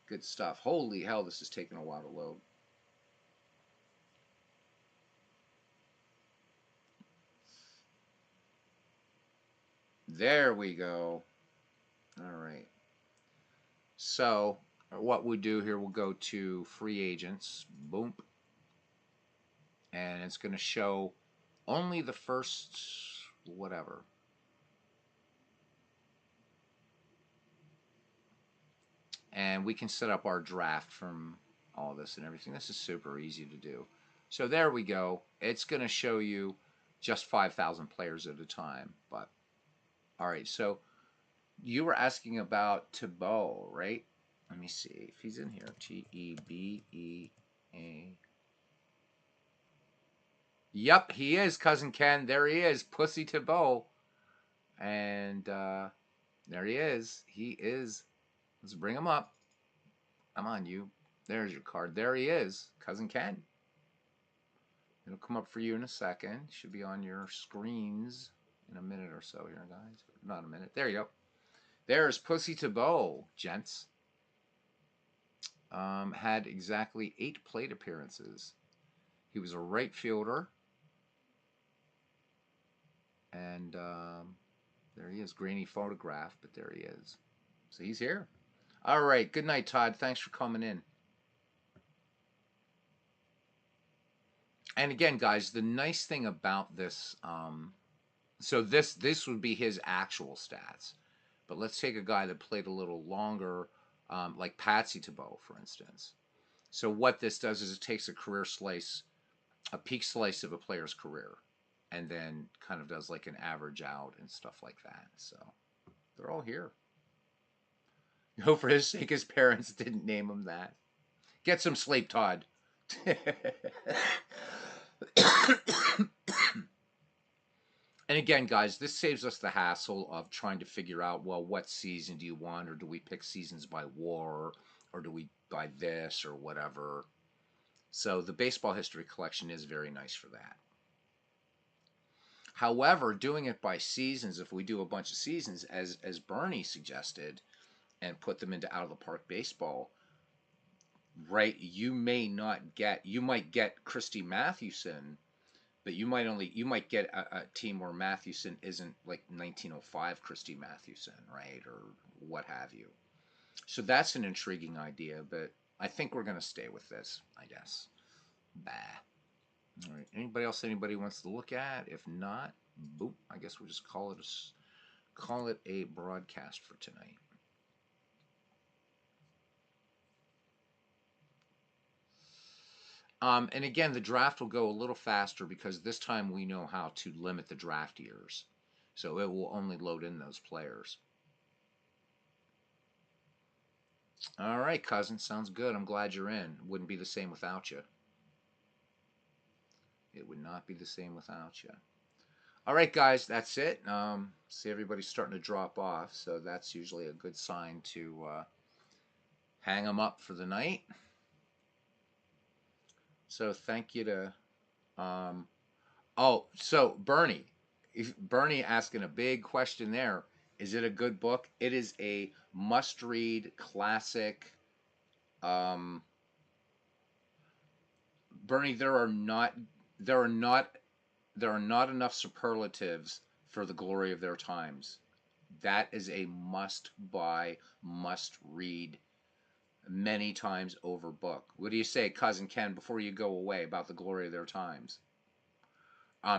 Good stuff. Holy hell, this is taking a while to load. There we go. All right. So what we do here, we'll go to free agents. Boom. And it's going to show only the first whatever. And we can set up our draft from all this and everything. This is super easy to do. So there we go. It's going to show you just 5,000 players at a time. But all right, so you were asking about Tebow, right? Let me see if he's in here. Tebea. Yep, he is, Cousin Ken. There he is, Pussy Tebow. And there he is. He is. Let's bring him up. Come on, you. There's your card. There he is, Cousin Ken. It'll come up for you in a second. Should be on your screens in a minute or so here, guys. Not a minute. There you go. There's Pussy Tebow, gents. Had exactly 8 plate appearances. He was a right fielder. And there he is. Grainy photograph, but there he is. So he's here. All right. Good night, Todd. Thanks for coming in. And again, guys, the nice thing about this, so this would be his actual stats. But let's take a guy that played a little longer, like Patsy Tebow, for instance. So what this does is it takes a career slice, a peak slice of a player's career, and then kind of does like an average out and stuff like that. So they're all here. For his sake, his parents didn't name him that. Get some sleep, Todd. And again, guys, this saves us the hassle of trying to figure out, well, what season do you want, or do we pick seasons by war, or do we buy this, or whatever. So the baseball history collection is very nice for that. However, doing it by seasons, if we do a bunch of seasons, as Bernie suggested, and put them into out of the park baseball, right? You might get Christy Mathewson, but you might get a team where Mathewson isn't like 1905 Christy Mathewson, right? Or what have you. So that's an intriguing idea, but I think we're going to stay with this, I guess. Bah. All right. Anybody else anybody wants to look at? If not, boop. I guess we'll just call it a broadcast for tonight. And again, the draft will go a little faster because this time we know how to limit the draft years. So it will only load in those players. All right, cousin. Sounds good. I'm glad you're in. Wouldn't be the same without you. It would not be the same without you. All right, guys. That's it. See, everybody's starting to drop off. So that's usually a good sign to hang them up for the night. So thank you to... oh, so Bernie. Bernie asking a big question there. Is it a good book? It is a must-read classic. Bernie, there are not enough superlatives for the glory of their times. That is a must-buy, must-read, many times over book. What do you say, Cousin Ken, before you go away, about the glory of their times?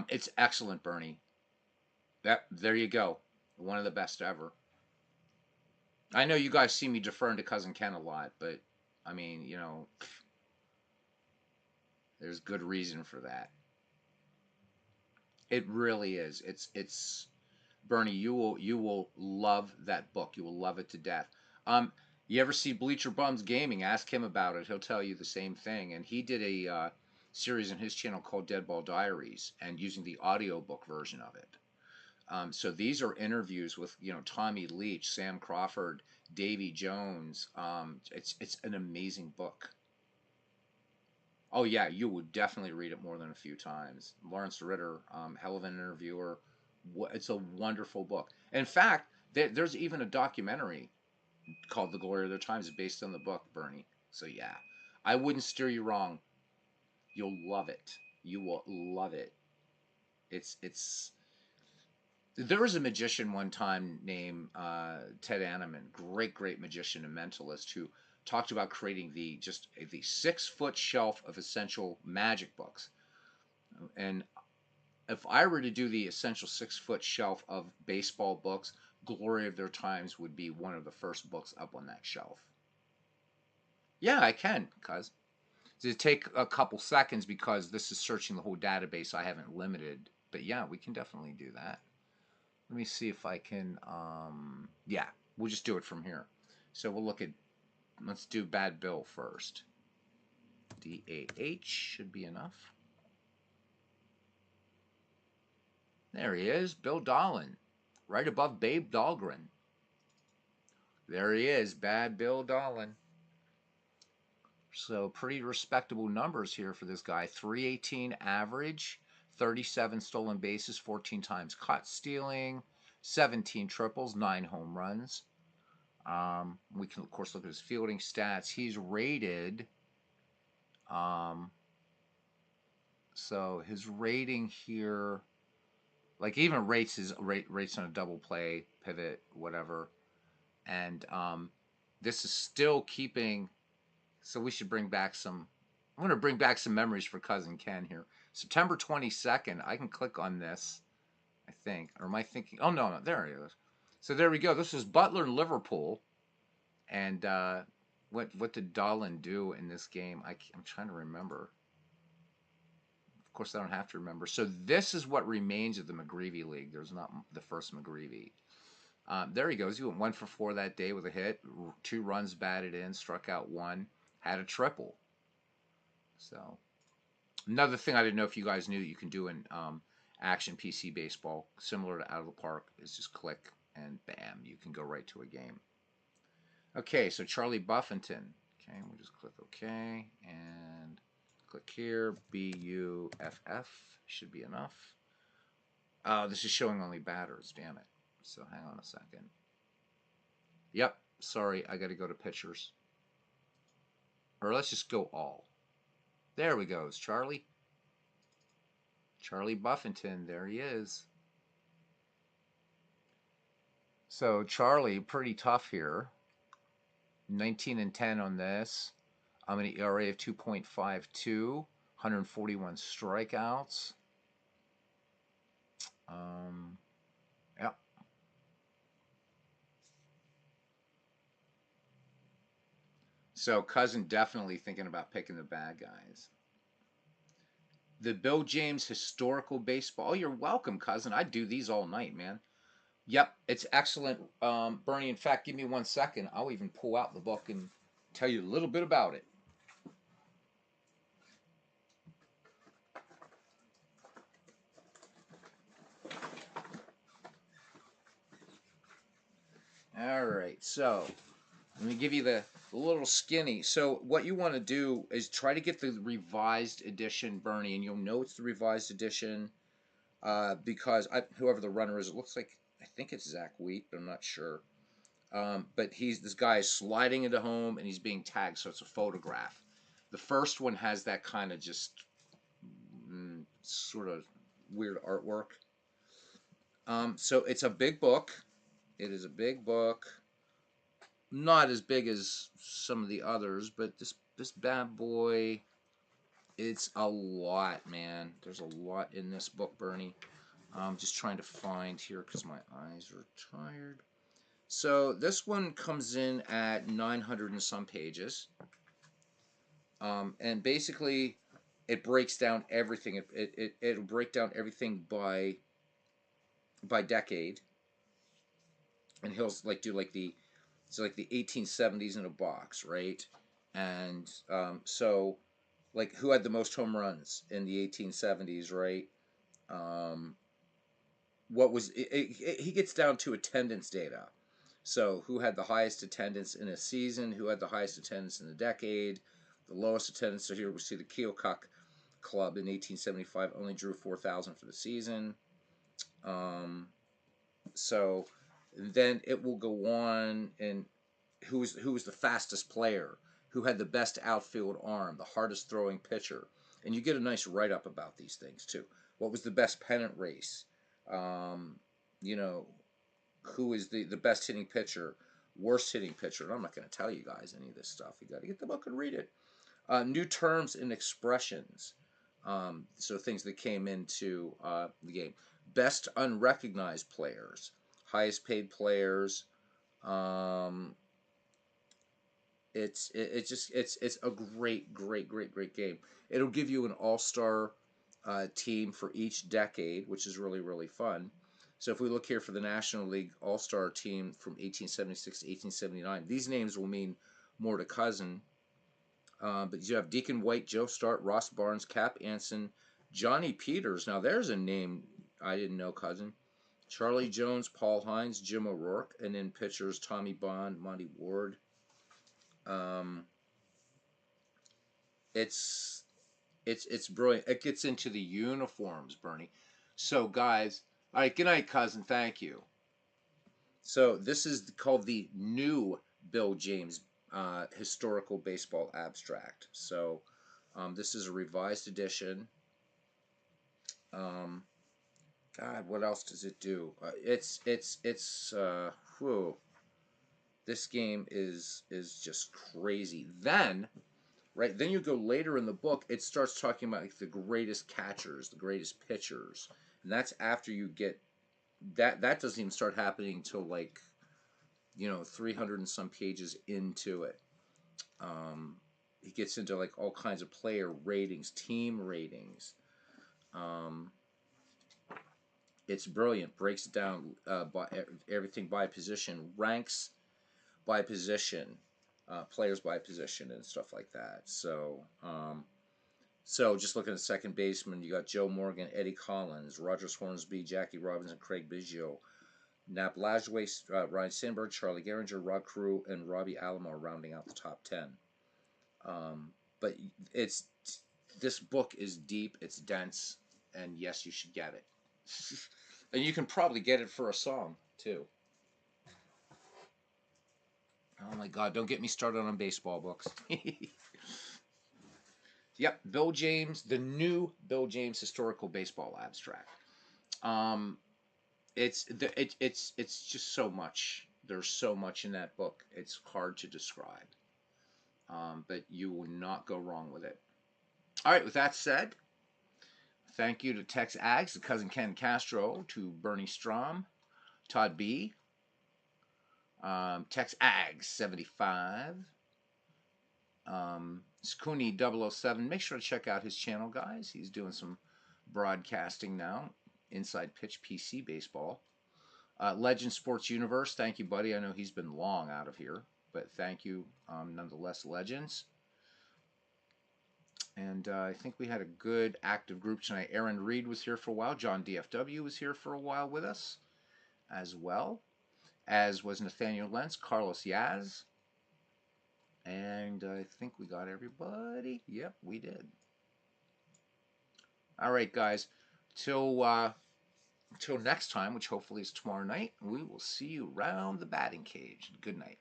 It's excellent, Bernie. There you go. One of the best ever. I know you guys see me deferring to Cousin Ken a lot, but I mean, you know, there's good reason for that. It really is. It's Bernie, you will love that book. You will love it to death. You ever see Bleacher Bums Gaming? Ask him about it. He'll tell you the same thing. And he did a series on his channel called Deadball Diaries, and using the audiobook version of it. So these are interviews with, you know, Tommy Leach, Sam Crawford, Davy Jones. It's an amazing book. Oh yeah, you would definitely read it more than a few times. Lawrence Ritter, hell of an interviewer. It's a wonderful book. In fact, there's even a documentary called The Glory of Their Times based on the book, Bernie. So yeah, I wouldn't steer you wrong. You'll love it. You will love it. It's. There was a magician one time named Ted Anneman, great magician and mentalist, who talked about creating the 6-foot shelf of essential magic books. And if I were to do the essential 6-foot shelf of baseball books, Glory of Their Times would be one of the first books up on that shelf. Yeah, I can, cuz. It'll take a couple seconds because this is searching the whole database. I haven't limited, but yeah, we can definitely do that. Let me see if I can, yeah, we'll just do it from here. So we'll look at, let's do Bad Bill first. DAH should be enough. There he is, Bill Dolan, right above Babe Dahlgren. There he is, Bad Bill Dolan. So pretty respectable numbers here for this guy. 318 average, 37 stolen bases, 14 times caught stealing, 17 triples, 9 home runs. We can, of course, look at his fielding stats. He's rated, so his rating here, like even rates on a double play, pivot, whatever. And this is still keeping, so we should bring back some, I'm going to bring back some memories for Cousin Ken here. September 22nd, I can click on this, I think. Or am I thinking? Oh, no, there it is. So there we go. This is Butler and Liverpool. And what did Dolan do in this game? I'm trying to remember. Of course, I don't have to remember. So this is what remains of the McGreevy League. There's not the first McGreevy. There he goes. He went 1 for 4 that day with a hit. 2 runs batted in, struck out 1, had a triple. So another thing I didn't know if you guys knew that you can do in Action PC Baseball, similar to Out of the Park, is just click and bam, you can go right to a game. Okay, so Charlie Buffington. Okay, we'll just click OK and click here. BUFF should be enough. Oh, this is showing only batters. Damn it. So hang on a second. Yep, sorry, I got to go to pitchers. Or let's just go all. There we go, Charlie. Charlie Buffington, there he is. So Charlie, pretty tough here. 19 and 10 on this. I'm an ERA of 2.52, 141 strikeouts. Yeah. So cousin definitely thinking about picking the bad guys. The Bill James historical baseball. Oh, you're welcome, cousin. I do these all night, man. Yep, it's excellent, Bernie. In fact, give me 1 second. I'll even pull out the book and tell you a little bit about it. All right, so let me give you the little skinny. So what you want to do is try to get the revised edition, Bernie, and you'll know it's the revised edition because whoever the runner is, it looks like, I think it's Zach Wheat, but I'm not sure. But this guy is sliding into home and he's being tagged, so it's a photograph. The first one has that kind of just sort of weird artwork. So it's a big book. It is a big book. Not as big as some of the others, but this bad boy, it's a lot, man. There's a lot in this book, Bernie. I'm just trying to find here because my eyes are tired. So this one comes in at 900 and some pages. And basically, it breaks down everything. It'll break down everything by decade, and he'll like do like the 1870s in a box, right? And so like who had the most home runs in the 1870s, right? What was he gets down to attendance data. So who had the highest attendance in a season? Who had the highest attendance in a decade? The lowest attendance. So here we see the Keokuk Club in 1875 only drew 4,000 for the season. So then it will go on and who was the fastest player, who had the best outfield arm, the hardest throwing pitcher, and you get a nice write up about these things too. What was the best pennant race? You know, who is the best hitting pitcher, worst hitting pitcher? And I'm not going to tell you guys any of this stuff. You got to get the book and read it. New terms and expressions. So things that came into the game. Best unrecognized players, highest paid players. It's a great game. It'll give you an all-star team for each decade, which is really fun. So if we look here for the National League All-Star team from 1876 to 1879, these names will mean more to cousin. But you have Deacon White, Joe Start, Ross Barnes, Cap Anson, Johnny Peters. Now there's a name I didn't know, cousin. Charlie Jones, Paul Hines, Jim O'Rourke, and then pitchers Tommy Bond, Monty Ward. It's brilliant. It gets into the uniforms, Bernie. So guys, all right, good night, cousin. Thank you. So this is called the new Bill James historical baseball abstract. So this is a revised edition. God, what else does it do? Whew. This game is just crazy. Then, right? Then you go later in the book. It starts talking about like the greatest catchers, the greatest pitchers, and that's after you get that. That doesn't even start happening until like 300 and some pages into it. He gets into like all kinds of player ratings, team ratings. It's brilliant. Breaks it down by everything by position, ranks by position, players by position, and stuff like that. So, just looking at second baseman, you got Joe Morgan, Eddie Collins, Rogers Hornsby, Jackie Robinson, Craig Biggio, Nap Lajoie, Ryan Sandberg, Charlie Gehringer, Rod Carew, and Robbie Alomar rounding out the top 10. But this book is deep, it's dense, and yes, you should get it. And you can probably get it for a song, too. Oh my God, don't get me started on baseball books. Yep, Bill James, the new Bill James historical baseball abstract. it's just so much. There's so much in that book. It's hard to describe, but you will not go wrong with it. All right. With that said, thank you to Tex Ags, to Cousin Ken Castro, to Bernie Strom, Todd B, Tex Ags 75, Skuni 007. Make sure to check out his channel, guys. He's doing some broadcasting now. Inside Pitch PC Baseball. Legend Sports Universe, thank you, buddy. I know he's been long out of here, but thank you nonetheless, Legends. And I think we had a good active group tonight. Aaron Reed was here for a while. John DFW was here for a while with us as well, as was Nathaniel Lentz, Carlos Yaz. And I think we got everybody. Yep, we did. All right, guys. Till next time, which hopefully is tomorrow night, we will see you around the batting cage. Good night.